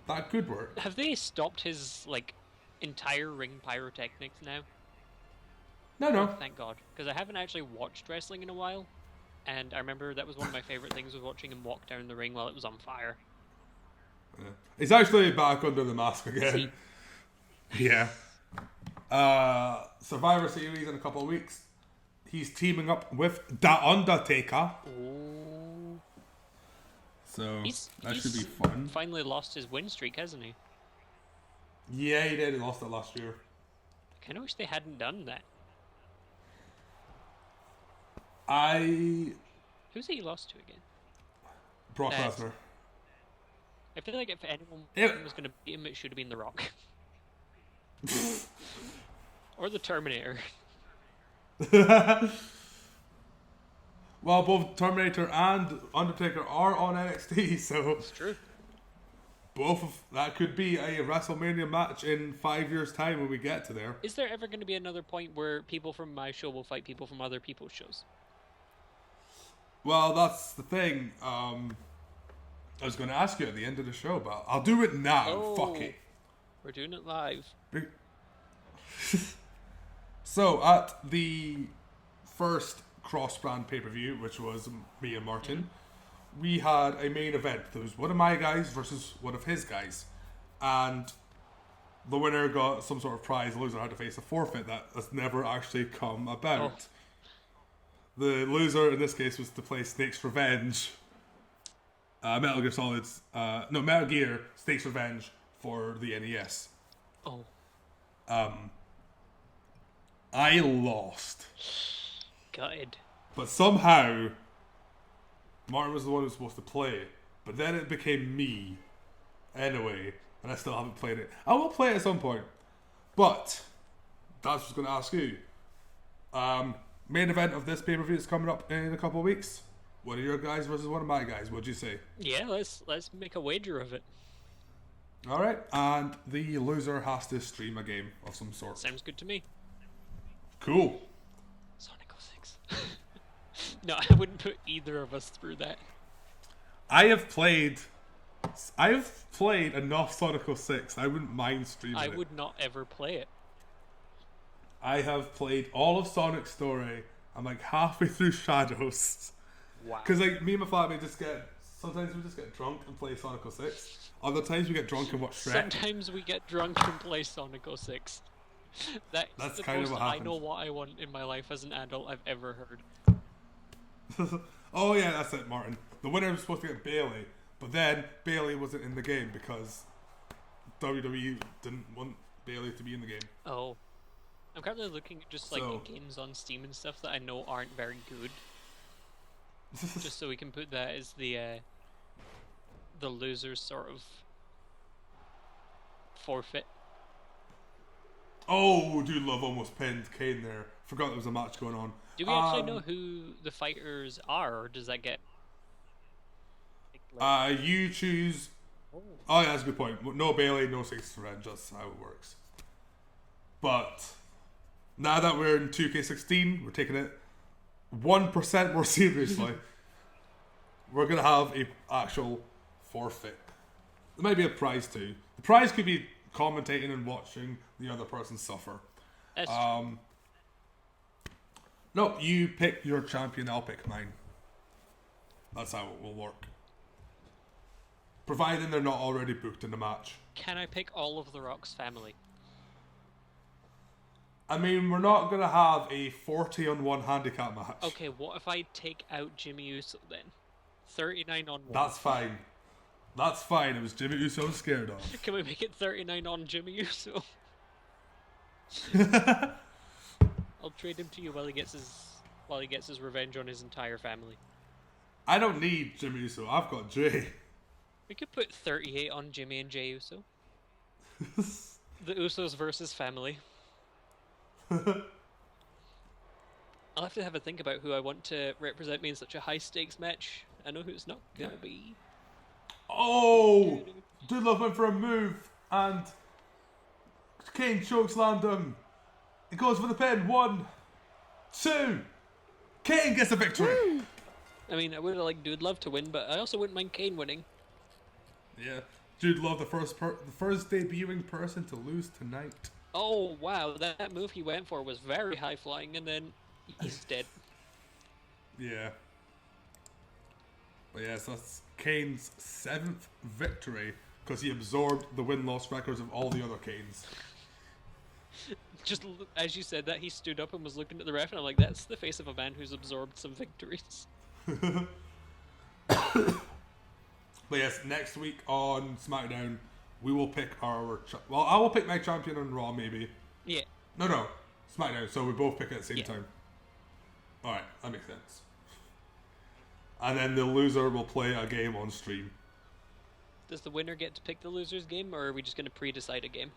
That could work. Have they stopped his like entire ring pyrotechnics now? No. Oh, thank God, because I haven't actually watched wrestling in a while, and I remember that was one of my favorite things was watching him walk down the ring while it was on fire. Yeah. He's actually back under the mask again. Yeah. Survivor Series in a couple of weeks. He's teaming up with The Undertaker. Oh. So that should be fun. Finally lost his win streak, hasn't he? Yeah, he did. He lost it last year. I kind of wish they hadn't done that. Who's he lost to again? Brock Lesnar. I feel like if anyone was going to beat him, it should have been The Rock. Or the Terminator. Well, both Terminator and Undertaker are on NXT, so... It's true. that could be a WrestleMania match in 5 years' time when we get to there. Is there ever going to be another point where people from my show will fight people from other people's shows? Well, that's the thing. I was going to ask you at the end of the show, but I'll do it now. Oh, fuck it. We're doing it live. So, at the first cross-brand pay-per-view, which was me and Martin, we had a main event. There was one of my guys versus one of his guys. And the winner got some sort of prize. The loser had to face a forfeit that has never actually come about. Oh. The loser, in this case, was to play Snake's Revenge. Metal Gear Snake's Revenge for the NES. Oh. I lost. Gutted. But somehow, Martin was the one who was supposed to play it. But then it became me. Anyway, and I still haven't played it. I will play it at some point. But, that's what I was going to ask you. Main event of this pay-per-view is coming up in a couple of weeks. One of your guys versus one of my guys. What'd you say? Yeah, let's make a wager of it. Alright, and the loser has to stream a game of some sort. Sounds good to me. Cool. Sonic 06. No, I wouldn't put either of us through that. I've played enough Sonic 06. I wouldn't mind streaming it. I would not ever play it. I have played all of Sonic's story. I'm like halfway through Shadows. Wow. Because like me and my family sometimes we just get drunk and play Sonic 06. Other times we get drunk and watch Shrek. Sometimes we get drunk and play Sonic 06. That's the kind of most what I happens. know what I want in my life as an adult I've ever heard. Oh yeah, that's it, Martin. The winner was supposed to get Bailey, but then Bailey wasn't in the game because WWE didn't want Bailey to be in the game. Oh. I'm currently looking at just like games on Steam and stuff that I know aren't very good. Just so we can put that as the loser's sort of forfeit. Oh, Dude Love almost pinned Kane there. Forgot there was a match going on. Do we actually know who the fighters are, or does that get... You choose... Oh yeah, that's a good point. No Bailey, no Snake's Revenge. That's how it works. But now that we're in 2K16, we're taking it 1% more seriously. We're going to have a actual forfeit. There might be a prize too. The prize could be commentating and watching the other person suffer. That's true. No, you pick your champion, I'll pick mine. That's how it will work. Providing they're not already booked in the match. Can I pick all of the Rock's family? I mean, we're not going to have a 40-on-1 handicap match. Okay, what if I take out Jimmy Uso then? 39 on 1. That's fine. That's fine. It was Jimmy Uso I was scared of. Can we make it 39 on Jimmy Uso? I'll trade him to you while he gets his revenge on his entire family. I don't need Jimmy Uso. I've got Jay. We could put 38 on Jimmy and Jay Uso. The Usos versus family. I'll have to have a think about who I want to represent me in such a high stakes match. I know who it's not gonna be. Oh! Dude Love went for a move and Kane chokeslammed him. He goes for the pin. 1, 2. Kane gets a victory. Woo! I mean, I would have liked Dude Love to win, but I also wouldn't mind Kane winning. Yeah. Dude Love, the first debuting person to lose tonight. Oh wow, that move he went for was very high flying, and then he's dead. Yeah. But yes, that's Kane's 7th victory because he absorbed the win-loss records of all the other Kanes. Just as you said that, he stood up and was looking at the ref, and I'm like, that's the face of a man who's absorbed some victories. But yes, next week on SmackDown, we will pick our... well, I will pick my champion on Raw, maybe. Yeah. No. SmackDown, so we both pick it at the same time. Alright, that makes sense. And then the loser will play a game on stream. Does the winner get to pick the loser's game, or are we just going to pre-decide a game?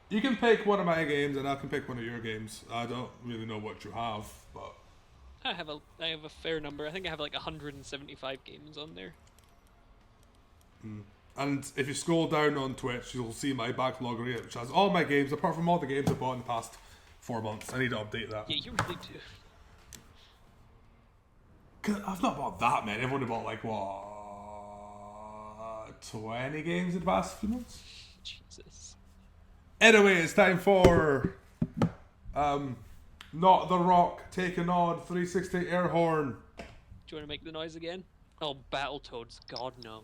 You can pick one of my games, and I can pick one of your games. I don't really know what you have, but... I have a fair number. I think I have like 175 games on there. And if you scroll down on Twitch, you'll see my backlog rate, which has all my games, apart from all the games I bought in the past 4 months. I need to update that. Yeah, you really do. 'Cause I've not bought that many. I've only bought like, what, 20 games in the past few months? Jesus. Anyway, it's time for Not The Rock taking on 360 Airhorn. Do you want to make the noise again? Oh, Battletoads. God, no.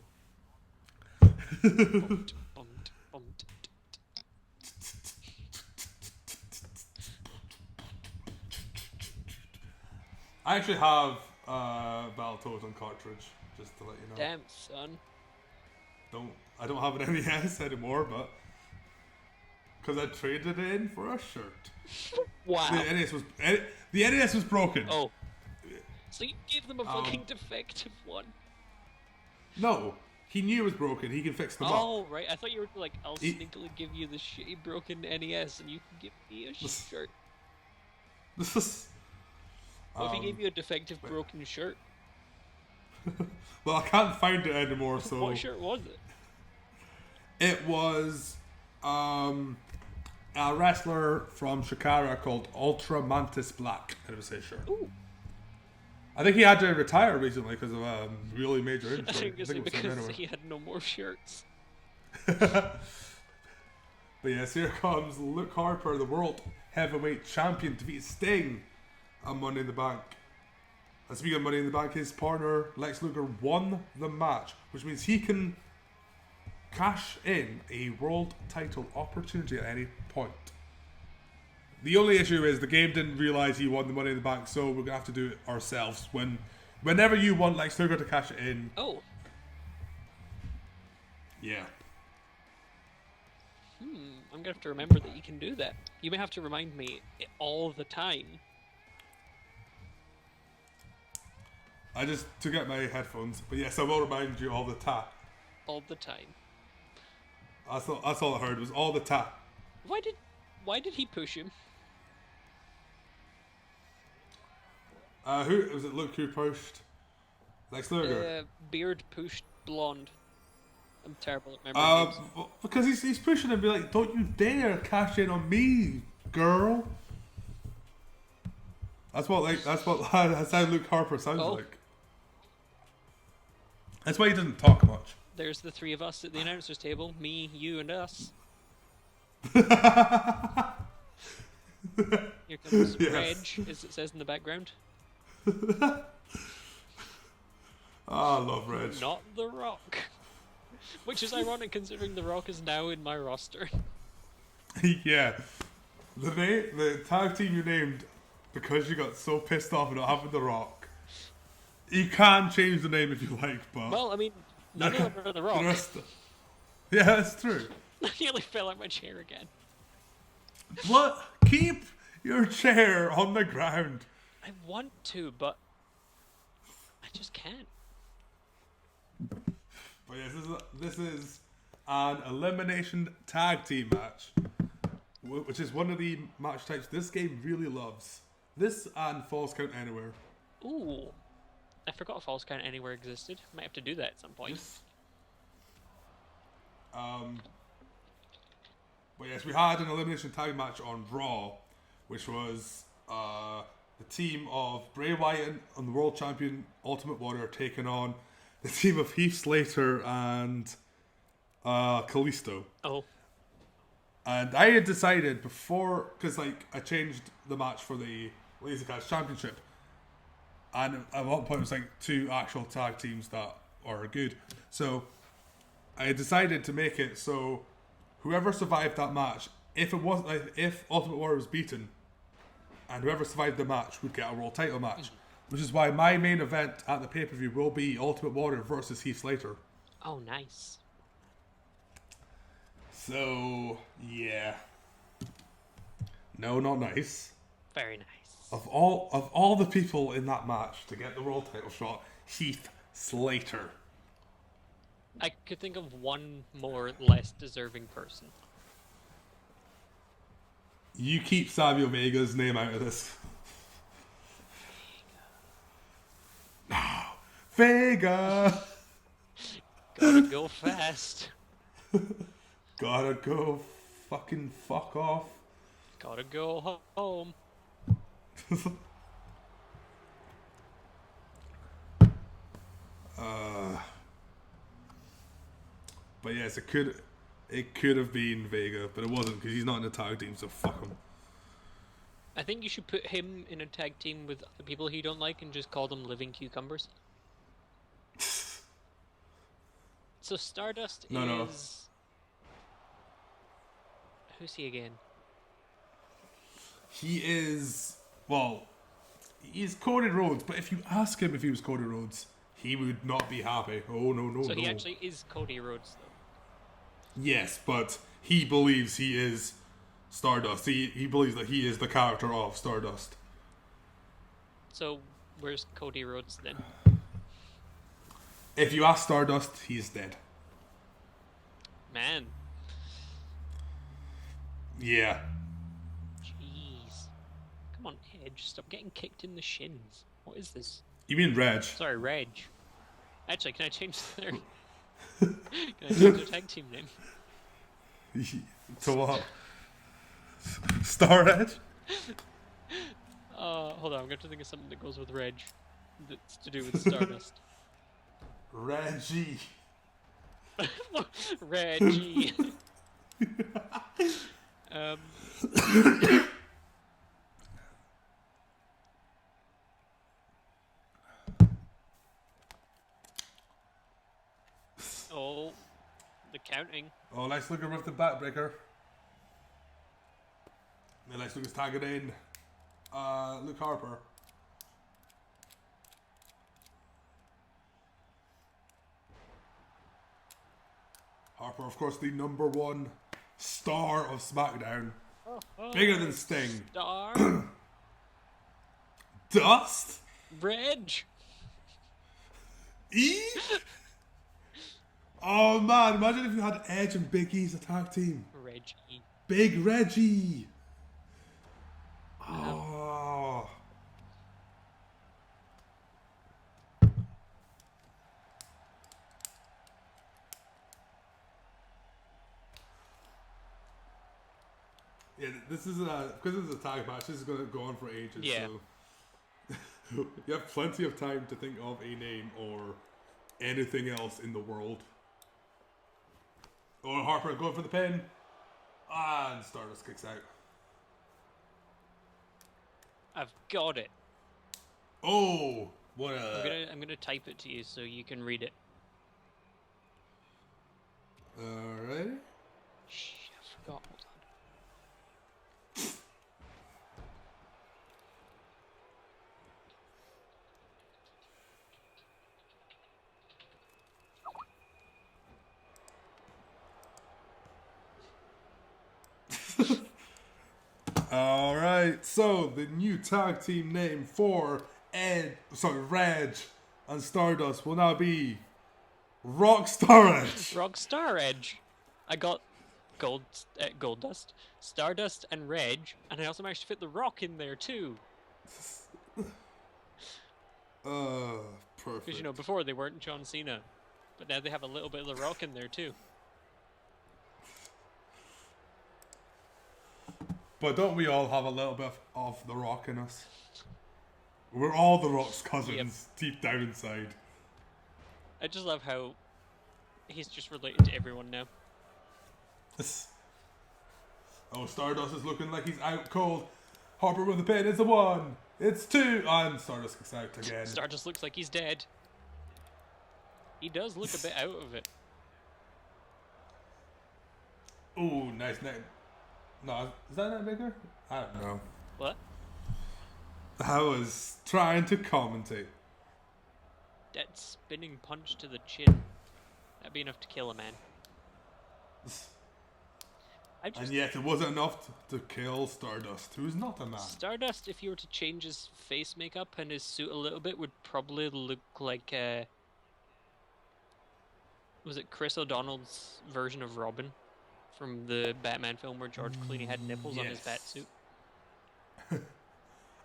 Bumped, bumped, bumped. I actually have Battletoads on cartridge, just to let you know. Damn, son. I don't have an NES anymore, but because I traded it in for a shirt. Wow. The NES was broken. Oh. So you gave them a fucking defective one? No, he knew it was broken. He can fix them up. Oh, right. I thought you were like, I'll sneakily give you the shitty broken NES and you can give me a shirt. This is. What if he gave you a defective broken shirt? Well, I can't find it anymore, so. What shirt was it? It was a wrestler from Shikara called Ultra Mantis Black. It was his shirt. Ooh. I think he had to retire recently because of a really major injury. I think it's because anyway. he had no more shirts. But yes, here comes Luke Harper, the World Heavyweight Champion, defeated Sting on Money in the Bank. And speaking of Money in the Bank, his partner Lex Luger won the match, which means he can cash in a world title opportunity at any point. The only issue is the game didn't realise he won the Money in the Bank, so we're going to have to do it ourselves. Whenever you want Lex Luger to cash it in... Oh. Yeah. I'm going to have to remember that you can do that. You may have to remind me all the time. I just took out my headphones, but yes, I will remind you all the time. All the time. That's all I heard was all the time. Why did he push him? Who was it? Luke who pushed Lex Luger? Beard pushed blonde. I'm terrible at remembering names. Because he's pushing him, be like, "Don't you dare cash in on me, girl." That's how Luke Harper sounds like. That's why he doesn't talk much. There's the three of us at the announcers table. Me, you, and us. Here comes Reg, as it says in the background. I love Reg. Not The Rock. Which is ironic considering The Rock is now in my roster. Yeah. The tag team you named because you got so pissed off at not having The Rock. You can change the name if you like, but... Well, I mean, none of them are The Rock. Yeah, that's true. I nearly fell out my chair again. What? Keep your chair on the ground. I want to, but I just can't. But yes, this is an elimination tag team match, which is one of the match types this game really loves. This and Falls Count Anywhere. Ooh. I forgot Falls Count Anywhere existed. Might have to do that at some point. Yes. But yes, we had an elimination tag match on Raw, which was the team of Bray Wyatt and the World Champion Ultimate Warrior taking on the team of Heath Slater and Kalisto. Oh. And I had decided before, because I changed the match for the Laser Cats Championship, and at one point it was like 2 actual tag teams that are good. So I decided to make it so whoever survived that match, if Ultimate Warrior was beaten, and whoever survived the match would get a world title match. Which is why my main event at the pay-per-view will be Ultimate Warrior versus Heath Slater. Oh, nice. So, yeah. No, not nice. Very nice. Of all the people in that match to get the world title shot, Heath Slater. I could think of one more less deserving person. You keep Savio Vega's name out of this. No, Vega. Gotta go fast. Gotta go fucking fuck off. Gotta go home. But yes, it could have been Vega, but it wasn't because he's not in the tag team, so fuck him. I think you should put him in a tag team with the people he don't like and just call them living cucumbers. So Stardust is... Who's he again? He is... Well, he's Cody Rhodes, but if you ask him if he was Cody Rhodes, he would not be happy. Oh, no. So he actually is Cody Rhodes, though. Yes, but he believes he is Stardust. He believes that he is the character of Stardust. So where's Cody Rhodes then? If you ask Stardust, he's dead. Man. Yeah. Jeez. Come on, Edge. Stop getting kicked in the shins. What is this? You mean Reg? Sorry, Reg. Actually, can I change their... Can I change their tag team name? To what? StarEdge? Hold on, I'm going to think of something that goes with Reg. That's to do with Stardust. Reggie. Reggie. Oh, the counting. Oh, Lex Luger with the backbreaker. Then Lex Luger's tagging in Luke Harper. Harper, of course, the #1 star of SmackDown. Bigger than Sting. Star. Dust? Reg. E? Oh man, imagine if you had Edge and Big E as a tag team. Reggie. Big Reggie. Oh. Yeah, this is because it's a tag match. This is going to go on for ages. Yeah. So you have plenty of time to think of a name or anything else in the world. Oh, Harper going for the pin, and Stardust kicks out. I've got it. Oh, what a! I'm gonna type it to you so you can read it. Alright. Shh, I forgot. Hold on. Alright, so the new tag team name for Reg and Stardust will now be RockStarEdge. RockStarEdge. I got Goldust, Stardust, and Reg, and I also managed to fit the Rock in there too. Perfect. Because before they weren't John Cena, but now they have a little bit of the Rock in there too. But don't we all have a little bit of the Rock in us? We're all the Rock's cousins, deep down inside. I just love how he's just related to everyone now. Oh, Stardust is looking like he's out cold. Harper with the pin. It's a 1. It's 2. And Stardust kicks out again. Stardust looks like he's dead. He does look a bit out of it. Ooh, nice neck. No, is that neck bigger? I don't know. What? I was trying to commentate. That spinning punch to the chin. That'd be enough to kill a man. And yet it wasn't enough to kill Stardust, who is not a man. Stardust, if you were to change his face makeup and his suit a little bit, would probably look like was it Chris O'Donnell's version of Robin from the Batman film where George Clooney had nipples on his bat suit?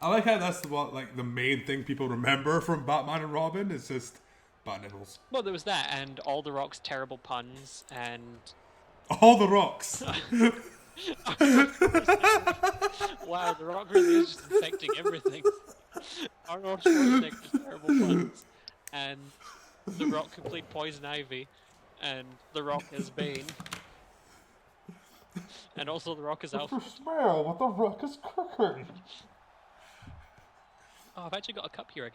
I like how that's the main thing people remember from Batman and Robin is just bad nipples. Well, there was that, and all the Rock's terrible puns, and All the rocks. wow, the Rock really is just infecting everything. Arnold Schwarzenegger's terrible puns, and the Rock can play Poison Ivy, and the Rock is Bane, and also the Rock is Alpha. Smell what the Rock is cooking. Oh, I've actually got a cup here. I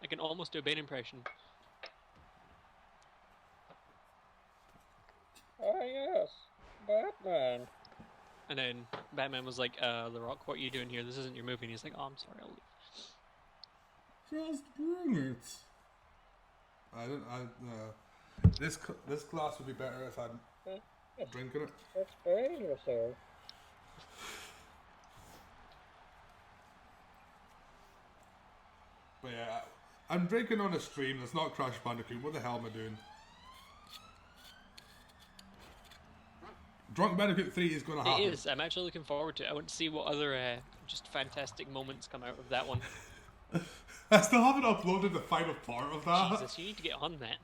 can almost do a Bane impression. Oh yes, Batman. And then Batman was like, The Rock, what are you doing here? This isn't your movie. And he's like, oh, I'm sorry, I'll leave. Just bring it. This glass would be better if I'm drinking it. Explain yourself. But yeah, I'm drinking on a stream that's not Crash Bandicoot. What the hell am I doing? Drunk Bandicoot 3 is going to happen. It is. I'm actually looking forward to it. I want to see what other just fantastic moments come out of that one. I still haven't uploaded the final part of that. Jesus, you need to get on that.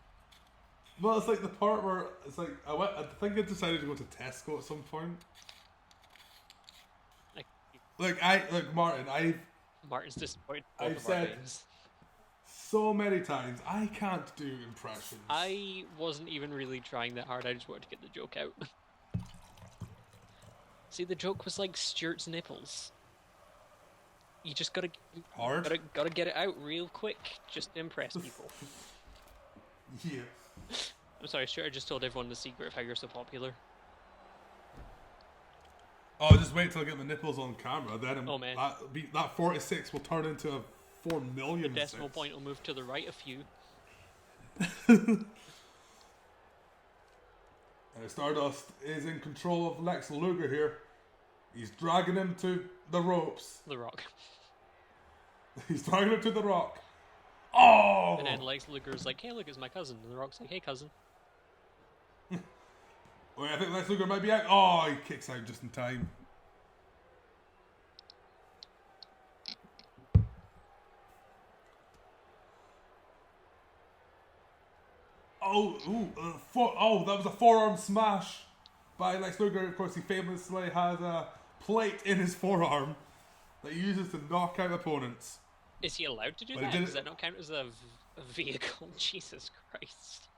Well, it's like the part where it's like I think I decided to go to Tesco at some point. Martin's disappointed. I've said so many times I can't do impressions. I wasn't even really trying that hard. I just wanted to get the joke out. See, the joke was like Stuart's nipples. You just gotta get it out real quick, just to impress people. Yeah. I'm sorry, Stuart. I just told everyone the secret of how you're so popular. Oh, just wait till I get my nipples on camera. Then man. That 46 will turn into a 4 million. The decimal point will move to the right a few. Stardust is in control of Lex Luger here. He's dragging him to the ropes. The Rock. He's dragging him to the Rock. Oh! And then Lex Luger's like, hey, look, it's my cousin. And the Rock's like, hey, cousin. Wait, I think Lex Luger might be out. Oh, he kicks out just in time. That was a forearm smash by Lex Luger. Of course, he famously has a plate in his forearm that he uses to knock out opponents. Is he allowed to do that? Does that not count as a vehicle? Jesus Christ.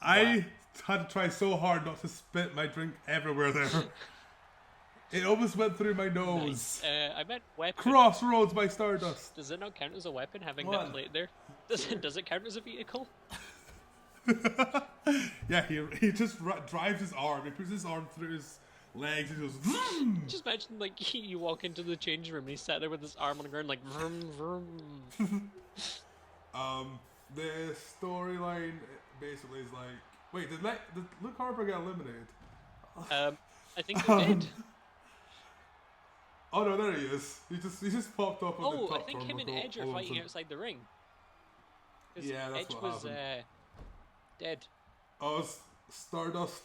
I had to try so hard not to spit my drink everywhere there. It almost went through my nose. Nice. I meant weapon. Crossroads by Stardust. Does it not count as a weapon, having that plate there? Does it count as a vehicle? Yeah, he just drives his arm. He puts his arm through his legs and goes vroom. Just imagine, like, you walk into the change room and he's sat there with his arm on the ground, like, vroom, vroom. The storyline basically is like, wait, did Luke Harper get eliminated? I think he did. Oh no, there he is. He just popped up on the top. I think him and Edge are fighting outside the ring. Yeah, that's Edge what was happened. Dead. Oh, Stardust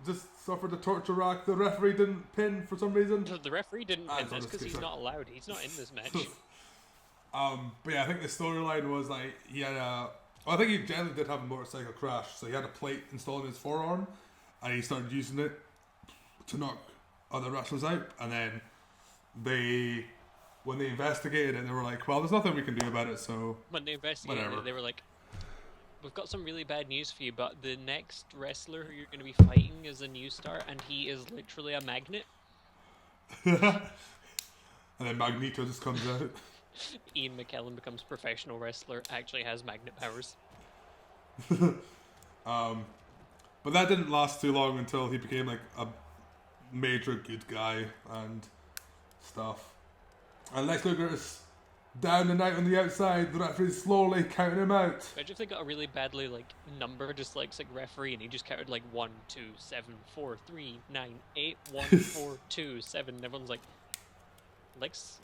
just suffered a torture rack. The referee didn't pin for some reason. The referee didn't pin. That's because he's not allowed. He's not in this match. But yeah, I think the storyline was like he had I think he generally did have a motorcycle crash, so he had a plate installed in his forearm, and he started using it to knock other wrestlers out. And then when they investigated it, they were like, "Well, there's nothing we can do about it." So when they investigated it, they were like, "We've got some really bad news for you, but the next wrestler who you're going to be fighting is a new star, and he is literally a magnet." And then Magneto just comes out. Ian McKellen becomes professional wrestler, actually has magnet powers. But that didn't last too long until he became like a major good guy and stuff. And Lex Luger is down and out on the outside. The referee's slowly counting him out. Imagine if they got a really badly number, just like referee, and he just counted 1, 2, 7, 4, 3, 9, 8, 1, 4, 2, 7. And everyone's like, Lex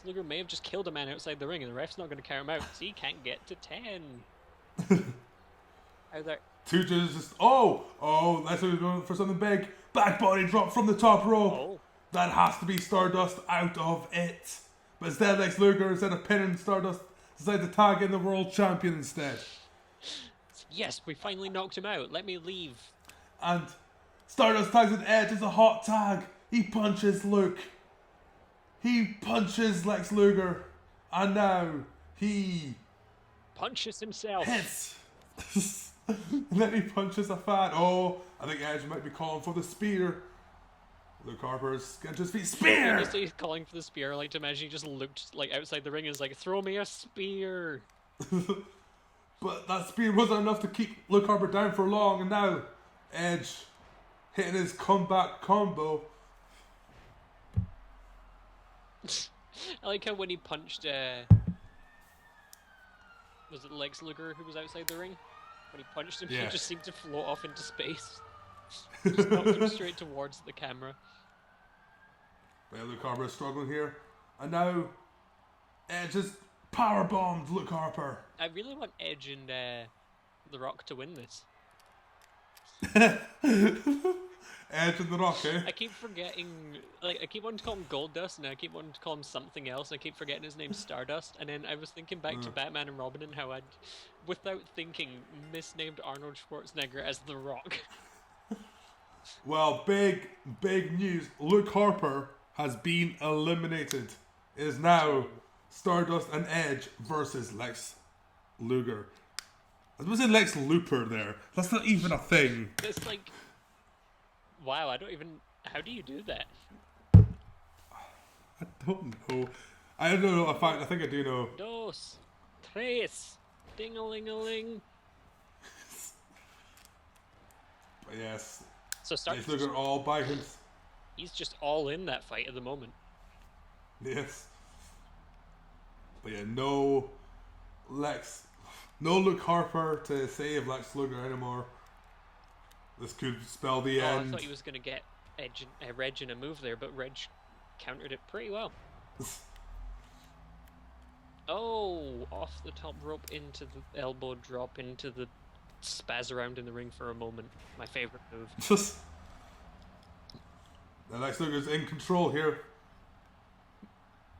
Luger may have just killed a man outside the ring, and the ref's not going to count him out, so he can't get to 10. How there? Two just Lex Luger's going for something big. Back body drop from the top rope. Oh. That has to be Stardust out of it. But instead, Lex Luger, instead of pinning Stardust, decide to tag in the world champion instead. Yes, we finally knocked him out. Let me leave. And Stardust tags with Edge as a hot tag. He punches Luke. He punches Lex Luger. And now he Punches himself. hits. And then he punches a fan. Oh, I think Edge might be calling for the spear. Luke Harper's getting to his feet. Spear! He's calling for the spear. I like to imagine he just looked like outside the ring and was like, throw me a spear. But that spear wasn't enough to keep Luke Harper down for long. And now Edge hitting his comeback combo. I like how when he punched, was it Lex Luger who was outside the ring? When he punched him, Yeah. he just seemed to float off into space. Just knocked him straight towards the camera. But Luke Harper is struggling here. And now Edge has powerbombed Luke Harper. I really want Edge and The Rock to win this. Edge and The Rock, eh? I keep forgetting, like, I keep wanting to call him Goldust, and I keep wanting to call him something else, and I keep forgetting his name's Stardust, and then I was thinking back to Batman and Robin and how I'd, without thinking, misnamed Arnold Schwarzenegger as The Rock. Well, big news. Luke Harper has been eliminated. It is now Stardust and Edge versus Lex Luger. I was in Lex Looper there. That's not even a thing. It's like, wow, I don't even, how do you do that? I don't know. I don't know. I think I do know. Dos, tres, ding-a-ling-a-ling. But yes, So Lex Stardust, Luger all by him. he's just all in that fight at the moment. Yes. But yeah, no Luke Harper to save Lex Luger anymore. This could spell the Oh, I end. thought he was going to get Reg in a move there, but Reg countered it pretty well. Oh, off the top rope into the elbow drop into the spaz around in the ring for a moment. My favourite move. Now Lex Luger's in control here.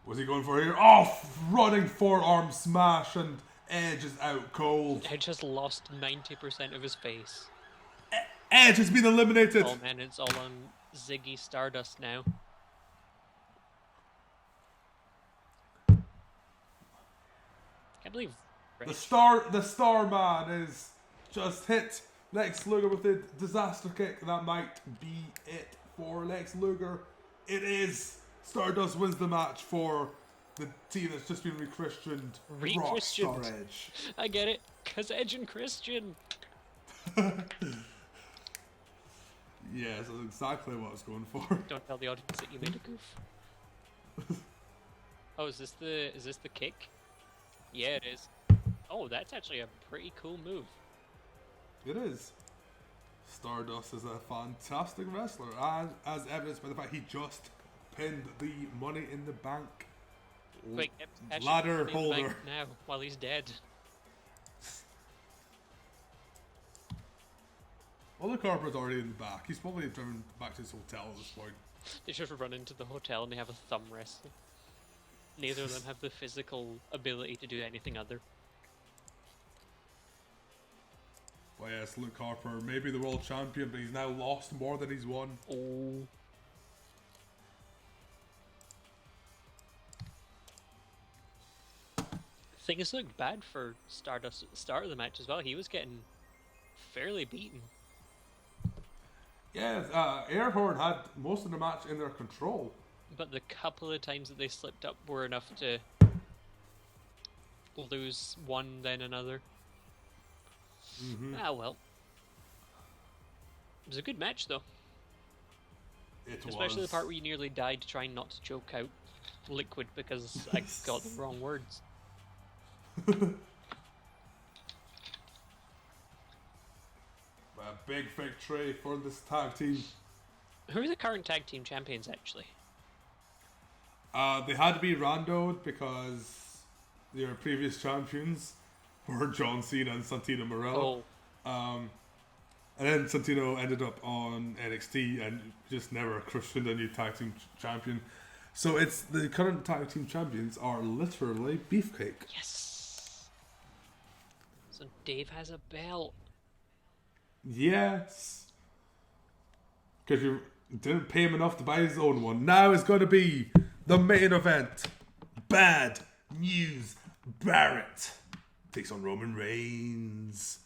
What's he going for here? Oh, running forearm smash, and Edge is out cold. Edge has lost 90% of his face. Edge has been eliminated. Oh man, it's all on Ziggy Stardust now. Can't believe Reg. The star man is just hit Lex Luger with a disaster kick. That might be it for Lex Luger. It is. Stardust wins the match for the team that's just been rechristened RockStarEdge. I get it, cause Edge and Christian. Yes, that's exactly what I was going for. Don't tell the audience that you made a goof. Oh, is this the kick? Yeah, it is. Oh, that's actually a pretty cool move. It is. Stardust is a fantastic wrestler, as evidenced by the fact he just pinned the Money in the Bank Quick, ladder holder. now while he's dead. Well, Luke Harper's already in the back. He's probably driven back to his hotel at this point. They just run into the hotel and they have a thumb wrestle. Neither of them have the physical ability to do anything other. Well, yes, Luke Harper may be the world champion, but he's now lost more than he's won. Oh. Things looked bad for Stardust at the start of the match as well. He was getting fairly beaten. Yeah, Airhorn had most of the match in their control. But the couple of times that they slipped up were enough to lose one, then another. Ah, well. It was a good match, though. Especially the part where you nearly died trying not to choke out liquid because I got the wrong words. A big victory for this tag team. Who are the current tag team champions, actually? They had to be randoed because their previous champions were John Cena and Santino Marella. Oh. And then Santino ended up on NXT and just never christened a new tag team champion. So it's the current tag team champions are literally Beefcake. Yes! So Dave has a belt. Yes. Because you didn't pay him enough to buy his own one. Now it's going to be the main event. Bad News Barrett takes on Roman Reigns.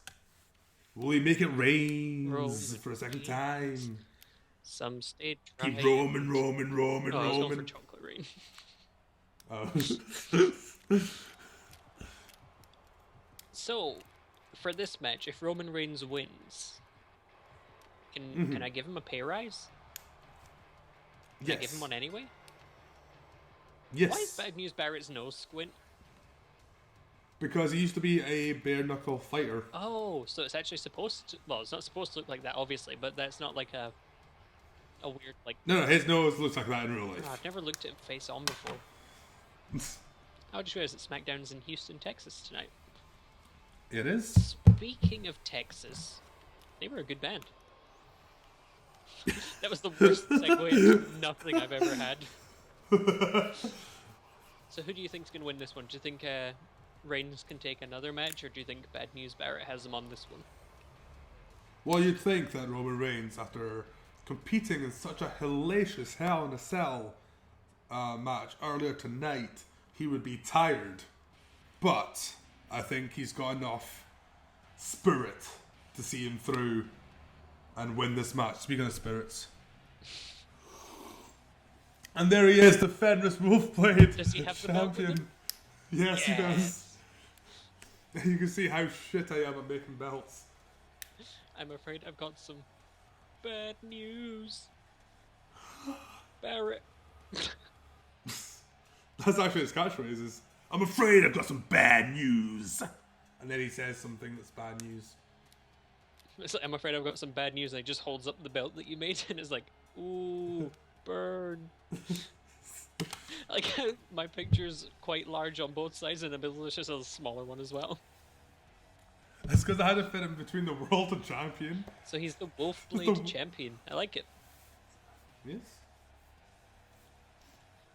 Will he make it Reigns for a second time? Some state Keep Roman. I was going for chocolate rain. Oh. So, for this match, if Roman Reigns wins, can I give him a pay rise? Can I give him one anyway? Yes. Why is Bad News Barrett's nose squint? Because he used to be a bare knuckle fighter. Oh, so it's actually supposed to... Well, it's not supposed to look like that, obviously, but that's not like a weird, like... No, his nose looks like that in real life. Oh, I've never looked at him face on before. I just realized that SmackDown's in Houston, Texas tonight. It is? Speaking of Texas, they were a good band. That was the worst segue into nothing I've ever had. So who do you think's going to win this one? Do you think Reigns can take another match, or do you think Bad News Barrett has him on this one? Well, you'd think that Roman Reigns, after competing in such a hellacious Hell in a Cell match earlier tonight, he would be tired. But I think he's got enough spirit to see him through and win this match. Speaking of spirits. And there he is, the FenrisWolfblade Does he have the belt with champion. him? Yes, he does. You can see how shit I am at making belts. I'm afraid I've got some bad news. Barrett. That's actually his catchphrase is, I'm afraid I've got some bad news. And then he says something that's bad news. It's like, I'm afraid I've got some bad news, and he just holds up the belt that you made, and is like, ooh, burn. Like, my picture's quite large on both sides, and the middle is just a smaller one as well. That's because I had to fit him between the world and champion. So he's the Wolfblade champion. I like it. Yes.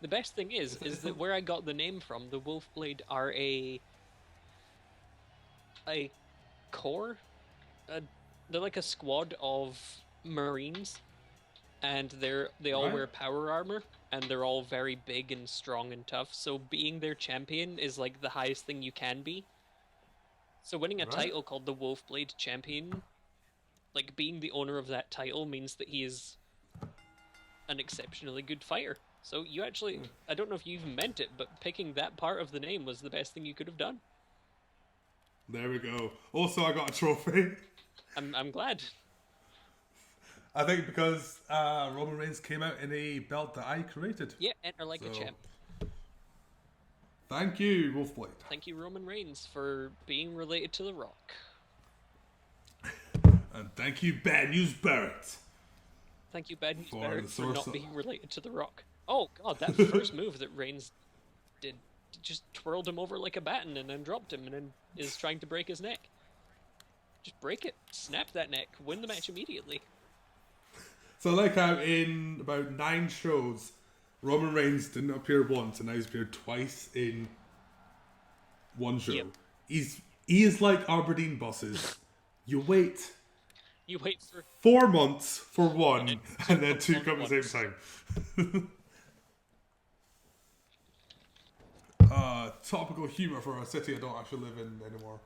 The best thing is that where I got the name from, the Wolfblade are a corps. They're like a squad of Marines, and they all wear power armor, and they're all very big and strong and tough. So being their champion is like the highest thing you can be. So winning a title called the Wolfblade champion, like being the owner of that title, means that he is an exceptionally good fighter. So you actually, I don't know if you even meant it, but picking that part of the name was the best thing you could have done. There we go. Also, I got a trophy. I'm glad. I think because Roman Reigns came out in a belt that I created. Yeah, enter like a champ. Thank you, Wolfblade. Thank you, Roman Reigns, for being related to The Rock. And thank you, Bad News Barrett. Thank you, Bad News Barrett, for not being related to The Rock. Oh, God, that first move that Reigns did just twirled him over like a baton and then dropped him and then is trying to break his neck. Just break it. Snap that neck. Win the match immediately. So I like how in about 9 shows, Roman Reigns didn't appear once and now he's appeared twice in one show. Yep. He is like Aberdeen buses. You wait for 4 months for one and then 2 come at the same time. Topical humor for a city I don't actually live in anymore.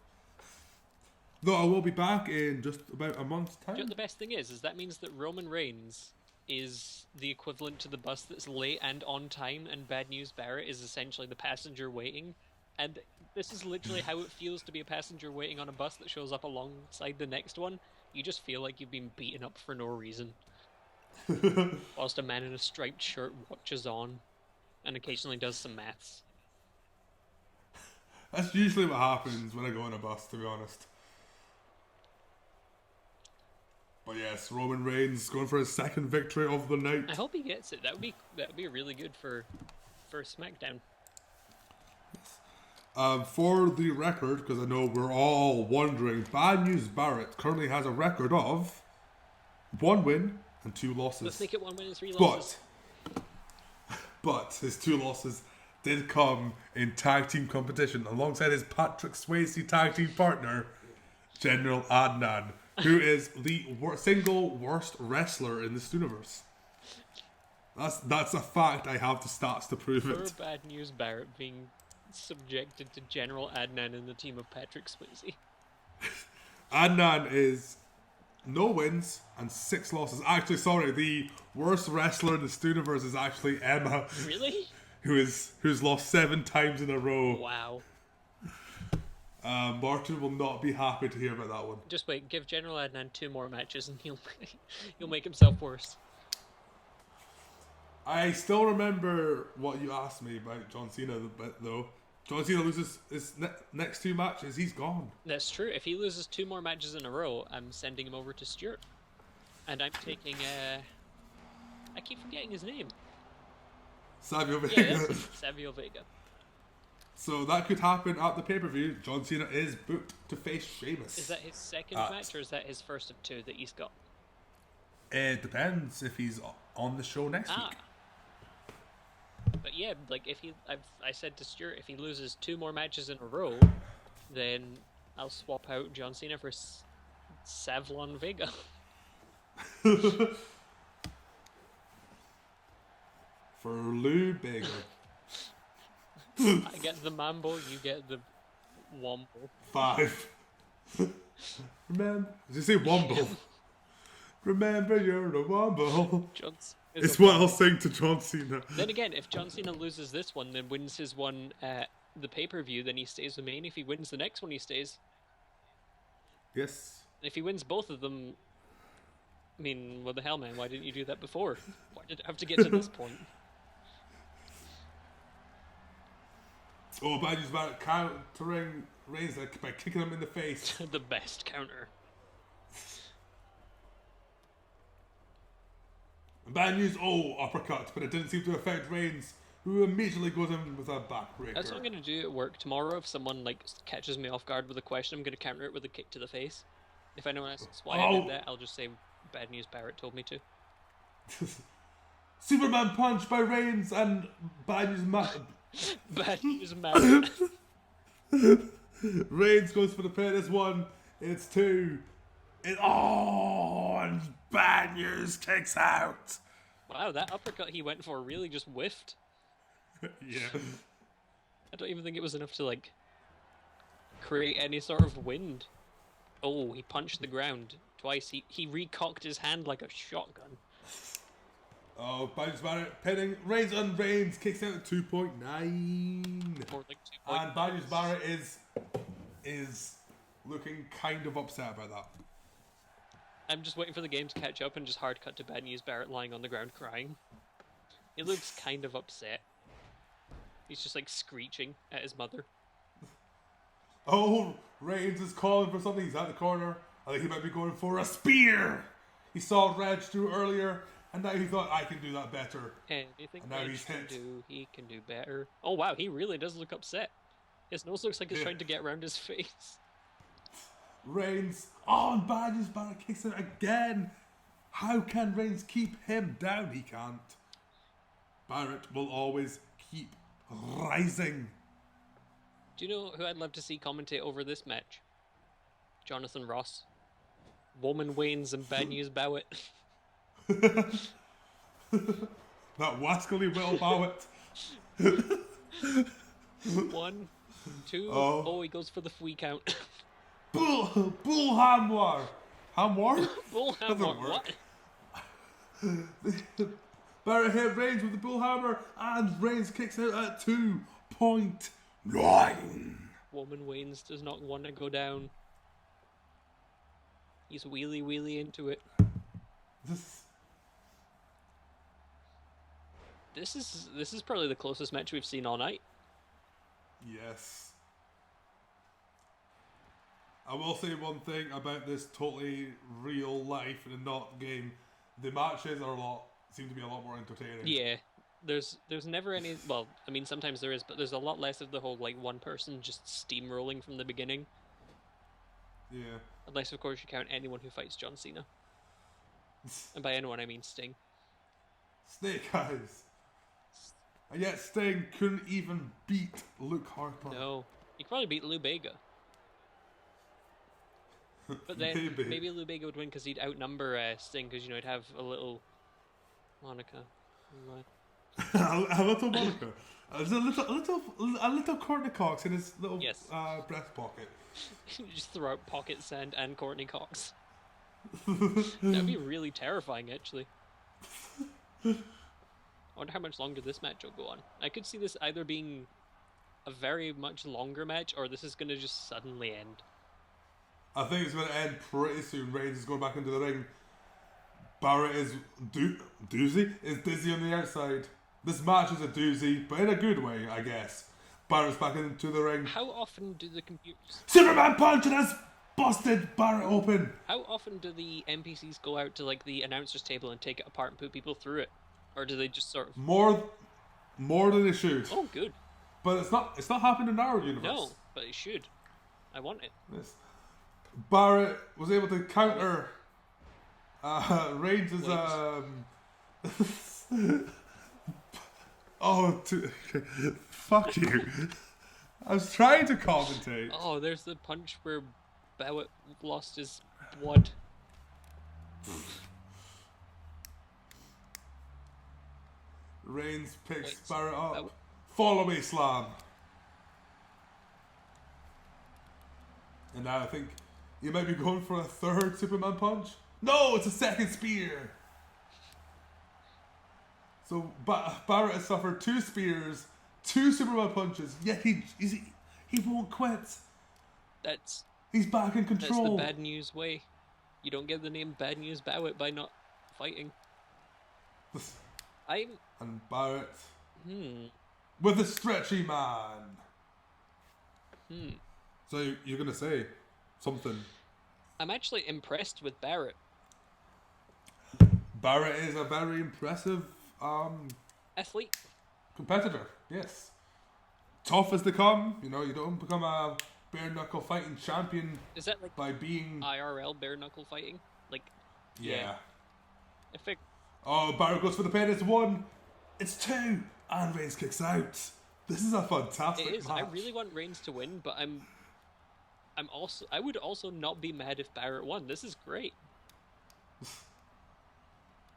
Though I will be back in just about a month's time. You know what the best thing is that means that Roman Reigns is the equivalent to the bus that's late and on time, and Bad News Barrett is essentially the passenger waiting. And this is literally how it feels to be a passenger waiting on a bus that shows up alongside the next one. You just feel like you've been beaten up for no reason. Whilst a man in a striped shirt watches on and occasionally does some maths. That's usually what happens when I go on a bus, to be honest. But yes, Roman Reigns going for his second victory of the night. I hope he gets it. That would be really good for SmackDown. Yes. For the record, because I know we're all wondering, Bad News Barrett currently has a record of 1 win and 2 losses. Let's make it 1 win and 3 losses. But his 2 losses did come in tag team competition alongside his Patrick Swayze tag team partner, General Adnan, who is the single worst wrestler in the STUniverse. That's a fact. I have the stats to prove Poor it. Bad News Barrett being subjected to General Adnan in the team of Patrick Swayze. Adnan is no wins and 6 losses. Actually, sorry, the worst wrestler in the STUniverse is actually Emma. Really? Who's lost 7 times in a row. Wow. Martin will not be happy to hear about that one. Just wait, give General Adnan 2 more matches and he'll make himself worse. I still remember what you asked me about John Cena, though. John Cena loses his next 2 matches, he's gone. That's true. If he loses 2 more matches in a row, I'm sending him over to Stuart. And I'm taking, I keep forgetting his name. Savio Vega. Yeah, that's it. Savio Vega. So that could happen at the pay-per-view. John Cena is booked to face Sheamus. Is that his second match, or is that his first of 2 that he's got? It depends if he's on the show next week. But yeah, like if I said to Stuart, if he loses 2 more matches in a row, then I'll swap out John Cena for Savlon Vega. For Lou Bega. I get the Mambo, you get the Wombo. 5. Remember? Did you say Wombo? Remember you're a Wombo. It's what I'll sing to John Cena. Then again, if John Cena loses this one, then wins his one at the pay-per-view, then he stays the main. If he wins the next one, he stays. Yes. And if he wins both of them, I mean, what the hell, man? Why didn't you do that before? Why did it have to get to this point? Oh, Bad News Barrett countering Reigns by kicking him in the face. The best counter. Bad News, uppercut, but it didn't seem to affect Reigns, who immediately goes in with a backbreaker. That's what I'm going to do at work tomorrow. If someone catches me off guard with a question, I'm going to counter it with a kick to the face. If anyone asks why I did that, I'll just say Bad News Barrett told me to. Superman punch by Reigns and Bad News Bad News Barrett. Reigns goes for the pin. It's 1. It's 2. And Bad News kicks out. Wow, that uppercut he went for really just whiffed. Yeah. I don't even think it was enough to create any sort of wind. Oh, he punched the ground twice. He recocked his hand like a shotgun. Oh, Bad News Barrett pinning Reigns, and Reigns kicks out at 2.9. More like 2.9. And Bad News Barrett is looking kind of upset about that. I'm just waiting for the game to catch up and just hard cut to Bad News Barrett lying on the ground crying. He looks kind of upset. He's just screeching at his mother. Oh, Reigns is calling for something. He's at the corner. I think he might be going for a spear. He saw Reg do earlier, and now he thought, I can do that better. Anything and now Reg he's can hit. do, he can do better. Oh wow, he really does look upset. His nose looks like he's trying to get around his face. Reigns, and Bad News Barrett kicks it again. How can Reigns keep him down? He can't. Barrett will always keep rising. Do you know who I'd love to see commentate over this match? Jonathan Ross. Woman Waynes and Bad News Barrett. That wascally Will Barrett. 1, 2. Oh, he goes for the free count. Bull Hamwar. Hamwar? Bull Hammer. What? Barrett hit Reigns with the bull hammer, and Reigns kicks out at 2.9. Woman Waynes does not want to go down. He's wheelie into it. This is probably the closest match we've seen all night. Yes. I will say one thing about this totally real life and not game. The matches seem to be a lot more entertaining. Yeah. There's never any, well, I mean sometimes there is, but there's a lot less of the whole one person just steamrolling from the beginning. Yeah. Unless of course you count anyone who fights John Cena. And by anyone I mean Sting. Snake Eyes. And yet Sting couldn't even beat Luke Harper. No. He could probably beat Lou Bega. But then maybe Lubega would win because he'd outnumber Sting, because he'd have a little Monica. A little Monica. There's a little Courtney Cox in his little breast pocket. Just throw out Pocket Sand and Courtney Cox. That'd be really terrifying, actually. I wonder how much longer this match will go on. I could see this either being a very much longer match, or this is going to just suddenly end. I think it's going to end pretty soon. Reigns is going back into the ring. Barrett is dizzy on the outside. This match is a doozy, but in a good way, I guess. Barrett's back into the ring. How often do the computers... Superman punch and has busted Barrett open. How often do the NPCs go out to like the announcer's table and take it apart and put people through it? Or do they just sort of... More than they should. Oh, good. But it's not happened in our universe. No, but it should. I want it. Yes. Barrett was able to counter Reigns' fuck you. I was trying to commentate. Oh, there's the punch where Barrett lost his blood. Reigns picks Barrett up. Follow me, slam. And now I think you might be going for a third Superman punch. No, it's a second spear. So Barrett has suffered 2 spears, 2 Superman punches, yet he won't quit. He's back in control. That's the Bad News way. You don't get the name Bad News Barrett by not fighting. And Barrett with a stretchy man. So you're gonna say something? I'm actually impressed with Barrett. Barrett is a very impressive athlete, competitor. Yes, tough as they come. You don't become a bare knuckle fighting champion. Is that like by being IRL bare knuckle fighting? Like, yeah. Oh, Barrett goes for the pin. It's 1. It's 2, and Reigns kicks out. This is a fantastic match. match. I really want Reigns to win, but I would also not be mad if Barrett won. This is great.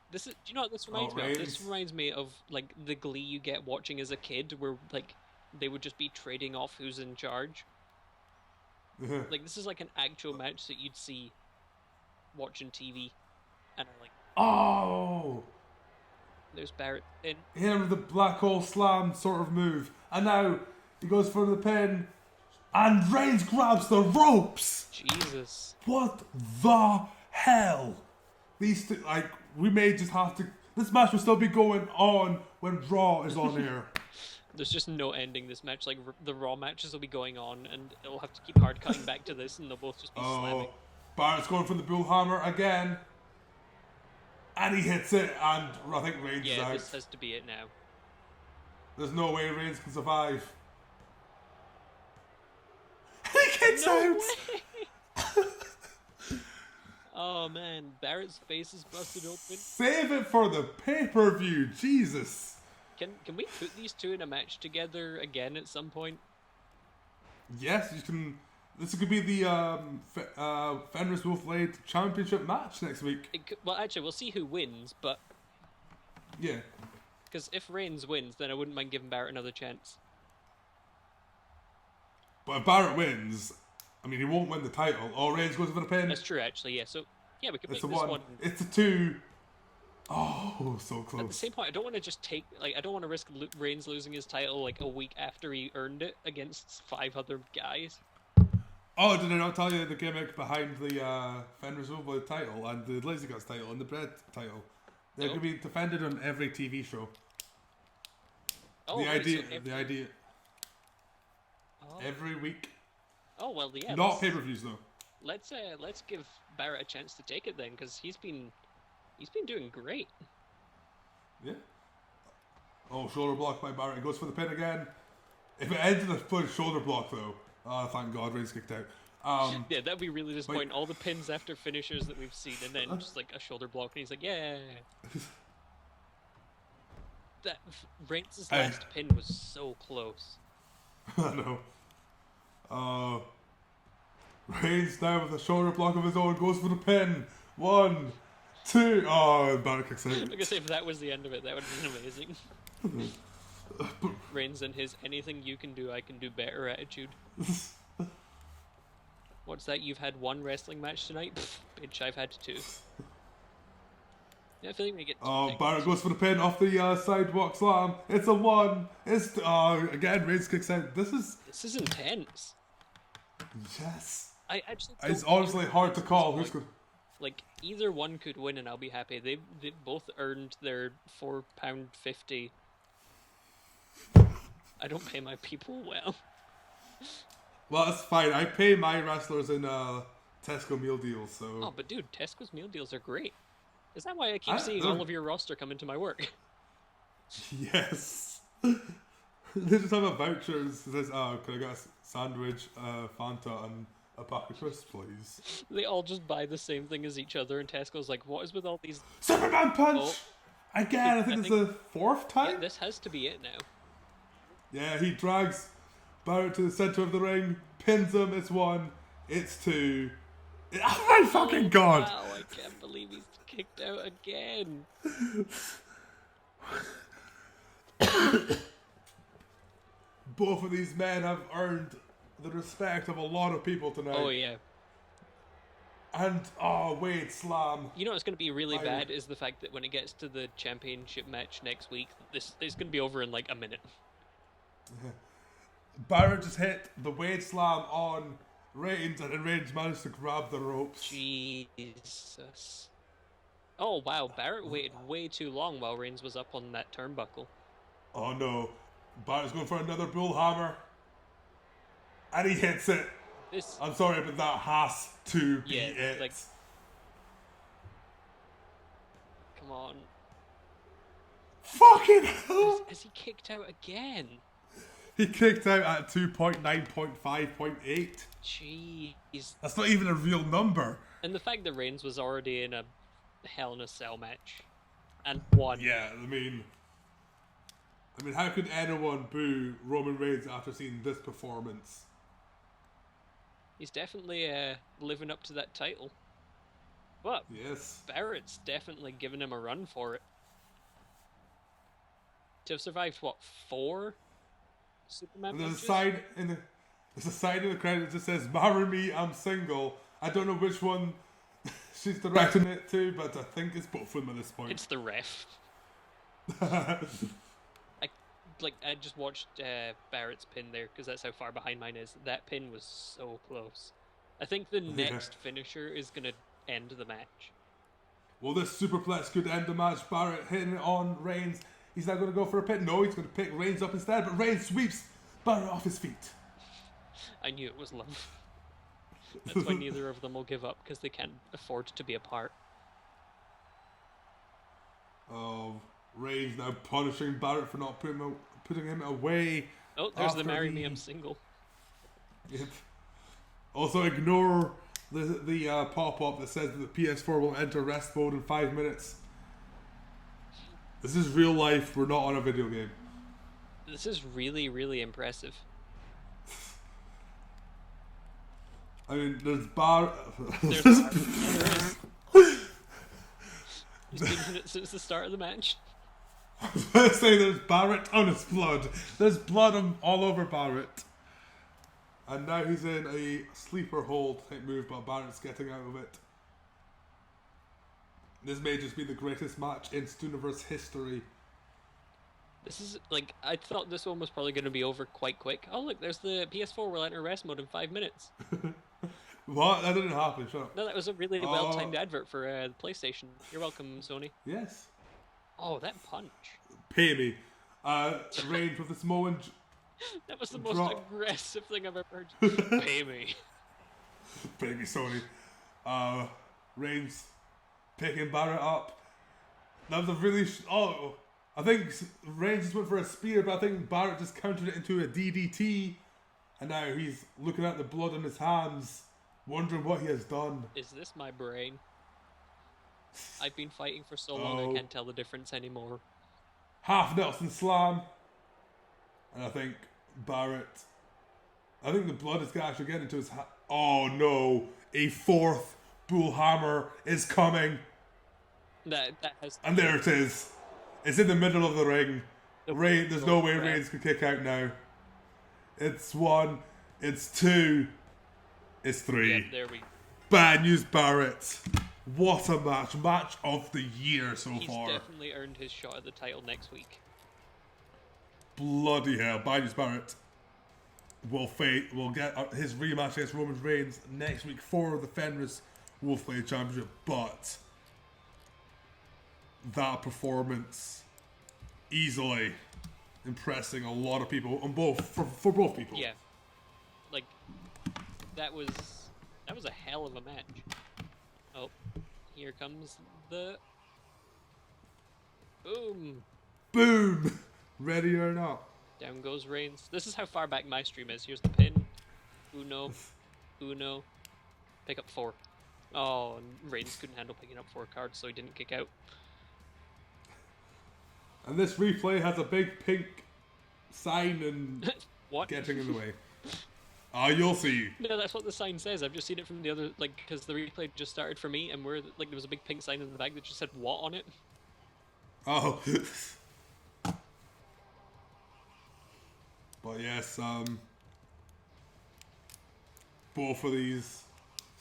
Do you know what this reminds me of? This reminds me of like the glee you get watching as a kid, where like they would just be trading off who's in charge. Like this is like an actual match that you'd see watching TV, and I'm like, oh, there's Barrett in. Hit with the black hole slam sort of move, and now he goes for the pin, and Reigns grabs the ropes. Jesus, what the hell? These two, we may just have to. This match will still be going on when Raw is on air. There's just no ending this match. Like the Raw matches will be going on, and it'll have to keep hard cutting back to this, and they'll both just be slamming. Barrett's going for the bullhammer again, and he hits it, and I think Reigns is out. Yeah, this has to be it now. There's no way Reigns can survive. He kicks out. Oh man, Barrett's face is busted open. Save it for the pay-per-view, Jesus. Can we put these two in a match together again at some point? Yes, you can. This could be the FenrisWolfblade Championship match next week. Well, actually, we'll see who wins, but yeah, because if Reigns wins, then I wouldn't mind giving Barrett another chance. But if Barrett wins, I mean, he won't win the title. Or Reigns goes for the pin. That's true, actually. Yeah. So yeah, we could make this one. It's a 2. Oh, so close. At the same point, I don't want to just I don't want to risk Reigns losing his title like a week after he earned it against 5 other guys. Oh, did I not tell you the gimmick behind the FenrisWolfblade title and the Lazy Guts title and the Bread title? They're going to be defended on every TV show. Oh, the idea. Oh. Every week. Oh well, yeah. Not pay-per-views though. Let's give Barrett a chance to take it then, because he's been doing great. Yeah. Oh, shoulder block by Barrett. He goes for the pin again. If it ends in a shoulder block though, oh thank God, Reigns kicked out. Yeah, that'd be really disappointing. All the pins after finishers that we've seen, and then just like a shoulder block, and he's like, yeah. That Reigns' last pin was so close. I know. Reigns down with a shoulder block of his own, goes for the pin. 1, 2. Oh, Barrett kicks out. I'm gonna say if that was the end of it, that would have been amazing. Reigns and his anything you can do, I can do better attitude. What's that? You've had 1 wrestling match tonight? Pfft, bitch, I've had 2. Yeah, I feel like we get. Barrett goes for the pin off the sidewalk slam. It's a 1. It's again. Reigns kicks out. This is intense. Yes. I actually. It's honestly hard to call. Who's good? Like either one could win, and I'll be happy. They both earned their £4.50. I don't pay my people well. Well, that's fine. I pay my wrestlers in Tesco meal deals. So. Oh, but dude, Tesco's meal deals are great. Is that why I keep seeing all of your roster come into my work? Yes. They just have a voucher that says, "Oh, can I get a sandwich, Fanta, and a pack of crisps, please?" They all just buy the same thing as each other, and Tesco's like, "What is with all these?" Superman punch Oh. again. I think it's the 4th time. Yeah, this has to be it now. Yeah, he drags Barrett to the center of the ring, pins him. It's 1. It's 2. Oh my fucking god! Wow, I can't believe he's kicked out again. Both of these men have earned the respect of a lot of people tonight. Oh yeah. And Wade slam. You know what's going to be really bad is the fact that when it gets to the championship match next week, this is going to be over in like a minute. Barrett just hit the Wade slam on Reigns, and then Reigns managed to grab the ropes. Jesus. Oh wow, Barrett waited way too long while Reigns was up on that turnbuckle. Oh no. Barrett's going for another bull hammer. And he hits it. I'm sorry, but that has to be it. Like, come on. Fucking hell! Has he kicked out again? He kicked out at 2.9.5.8. Jeez. That's not even a real number. And the fact that Reigns was already in a Hell in a Cell match and won. Yeah, I mean, how could anyone boo Roman Reigns after seeing this performance? He's definitely living up to that title. But yes, Barrett's definitely giving him a run for it. To have survived, what, 4 Superman there's matches? There's a sign in the credits that says, "Marry me, I'm single." I don't know which one she's directing it to, but I think it's both of them at this point. It's the ref. I just watched Barrett's pin there because that's how far behind mine is. That pin was so close. I think the next finisher is going to end the match. Well, this superplex could end the match. Barrett hitting it on Reigns. He's not going to go for a pin. No, he's going to pick Reigns up instead, but Reigns sweeps Barrett off his feet. I knew it was love. That's why neither of them will give up, because they can't afford to be apart. Oh, Reigns now punishing Barrett for not putting him away. Oh, there's the "Marry Me, I'm Single." Yep. Also, ignore the pop-up that says that the PS4 will enter rest mode in 5 minutes. This is real life. We're not on a video game. This is really, really impressive. I mean, there's Barrett. There's Barrett. There is. It's been minutes since the start of the match. I was going to say there's Barrett on his blood. There's blood all over Barrett. And now he's in a sleeper hold type move, but Barrett's getting out of it. This may just be the greatest match in STUniverse history. This is, like, I thought this one was probably going to be over quite quick. Oh, look, there's the PS4 will enter rest mode in 5 minutes. What? That didn't happen, shut up. No, that was a really well-timed advert for the PlayStation. You're welcome, Sony. Yes. Oh, that punch. Pay me. Reigns with the Samoan... That was the most aggressive thing I've ever heard. Pay me. Pay me, Sony. Reigns picking Barrett up. That was a really... I think Reigns just went for a spear, but I think Barrett just countered it into a DDT. And now he's looking at the blood on his hands, wondering what he has done. Is this my brain? I've been fighting for so long I can't tell the difference anymore. Half Nelson slam. And I think Barrett I think the blood is actually getting into his Oh no! A fourth bull hammer is coming! That has. And there it is. It's in the middle of the ring. There's no way Reigns could kick out now. It's 1. It's 2. It's 3. Yep, there we go. Bad News Barrett. What a match. Match of the year so He's far. definitely earned his shot at the title next week. Bloody hell. Bad News Barrett will get his rematch against Roman Reigns next week for the FenrisWolfblade Championship. But that performance easily impressing a lot of people on both for both people. Yeah. Like that was a hell of a match. Oh, here comes the boom. Boom! Ready or not. Down goes Reigns. This is how far back my stream is. Here's the pin. Uno. Pick up 4. Oh, and Reigns couldn't handle picking up 4 cards, so he didn't kick out. And this replay has a big pink sign and What? getting in the way. You'll see. No, that's what the sign says. I've just seen it from the other, like, because the replay just started for me, and there was a big pink sign in the back that just said "what" on it. Oh. But yes, both of these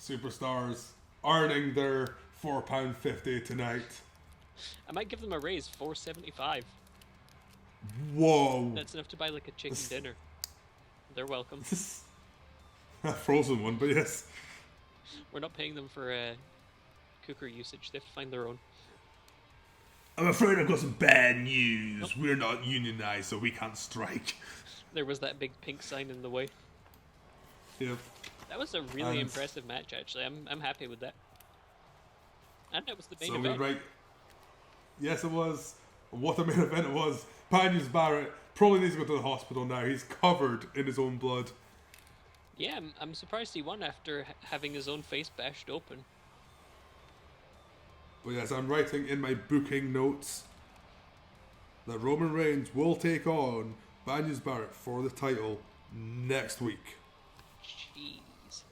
superstars earning their £4.50 tonight. I might give them a raise, $4.75. Whoa! That's enough to buy like a chicken dinner. They're welcome. A frozen one, but yes. We're not paying them for cooker usage. They have to find their own. I'm afraid I've got some bad news. We're not unionized, so we can't strike. There was that big pink sign in the way. Yep. That was a really impressive match, actually. I'm happy with that. And it was the main So event. right. Yes, it was. What a main event it was. Bad News Barrett probably needs to go to the hospital now. He's covered in his own blood. Yeah, I'm surprised he won after having his own face bashed open. But yes, I'm writing in my booking notes that Roman Reigns will take on Bad News Barrett for the title next week. Jeez.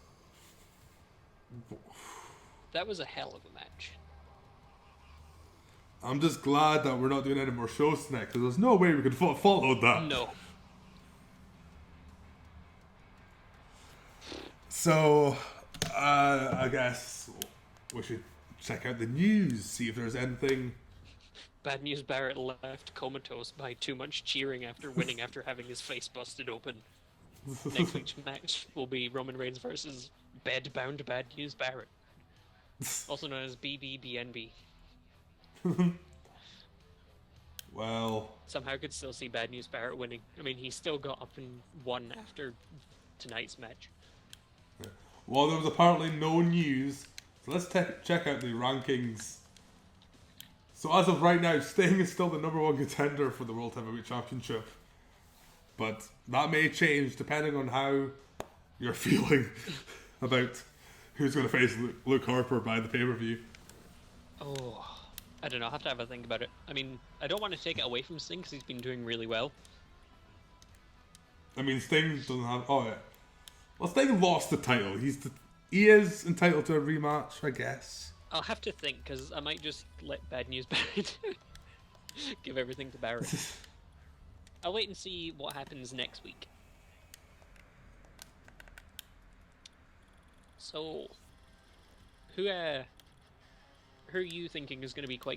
That was a hell of a match. I'm just glad that we're not doing any more shows tonight, because there's no way we could follow that. No. So, I guess we should check out the news, see if there's anything. Bad News Barrett left comatose by too much cheering after winning after having his face busted open. Next week's match will be Roman Reigns versus Bed-Bound Bad News Barrett. Also known as BBBNB. Well, Somehow could still see Bad News Barrett winning. I mean, he still got up and won after tonight's match. well, there was apparently no news, so let's check out the rankings. So as of right now, Sting is still the #1 contender for the World Heavyweight Championship. But that may change depending on how you're feeling about who's going to face Luke Harper by the pay-per-view. Oh, I don't know. I'll have to have a think about it. I mean, I don't want to take it away from Sting because he's been doing really well. I mean, Sting doesn't have... Oh, yeah. Well, Sting lost the title. He is entitled to a rematch, I guess. I'll have to think because I might just let Bad News Barrett give everything to Barrett. I'll wait and see what happens next week. So, who are you thinking is going to be quite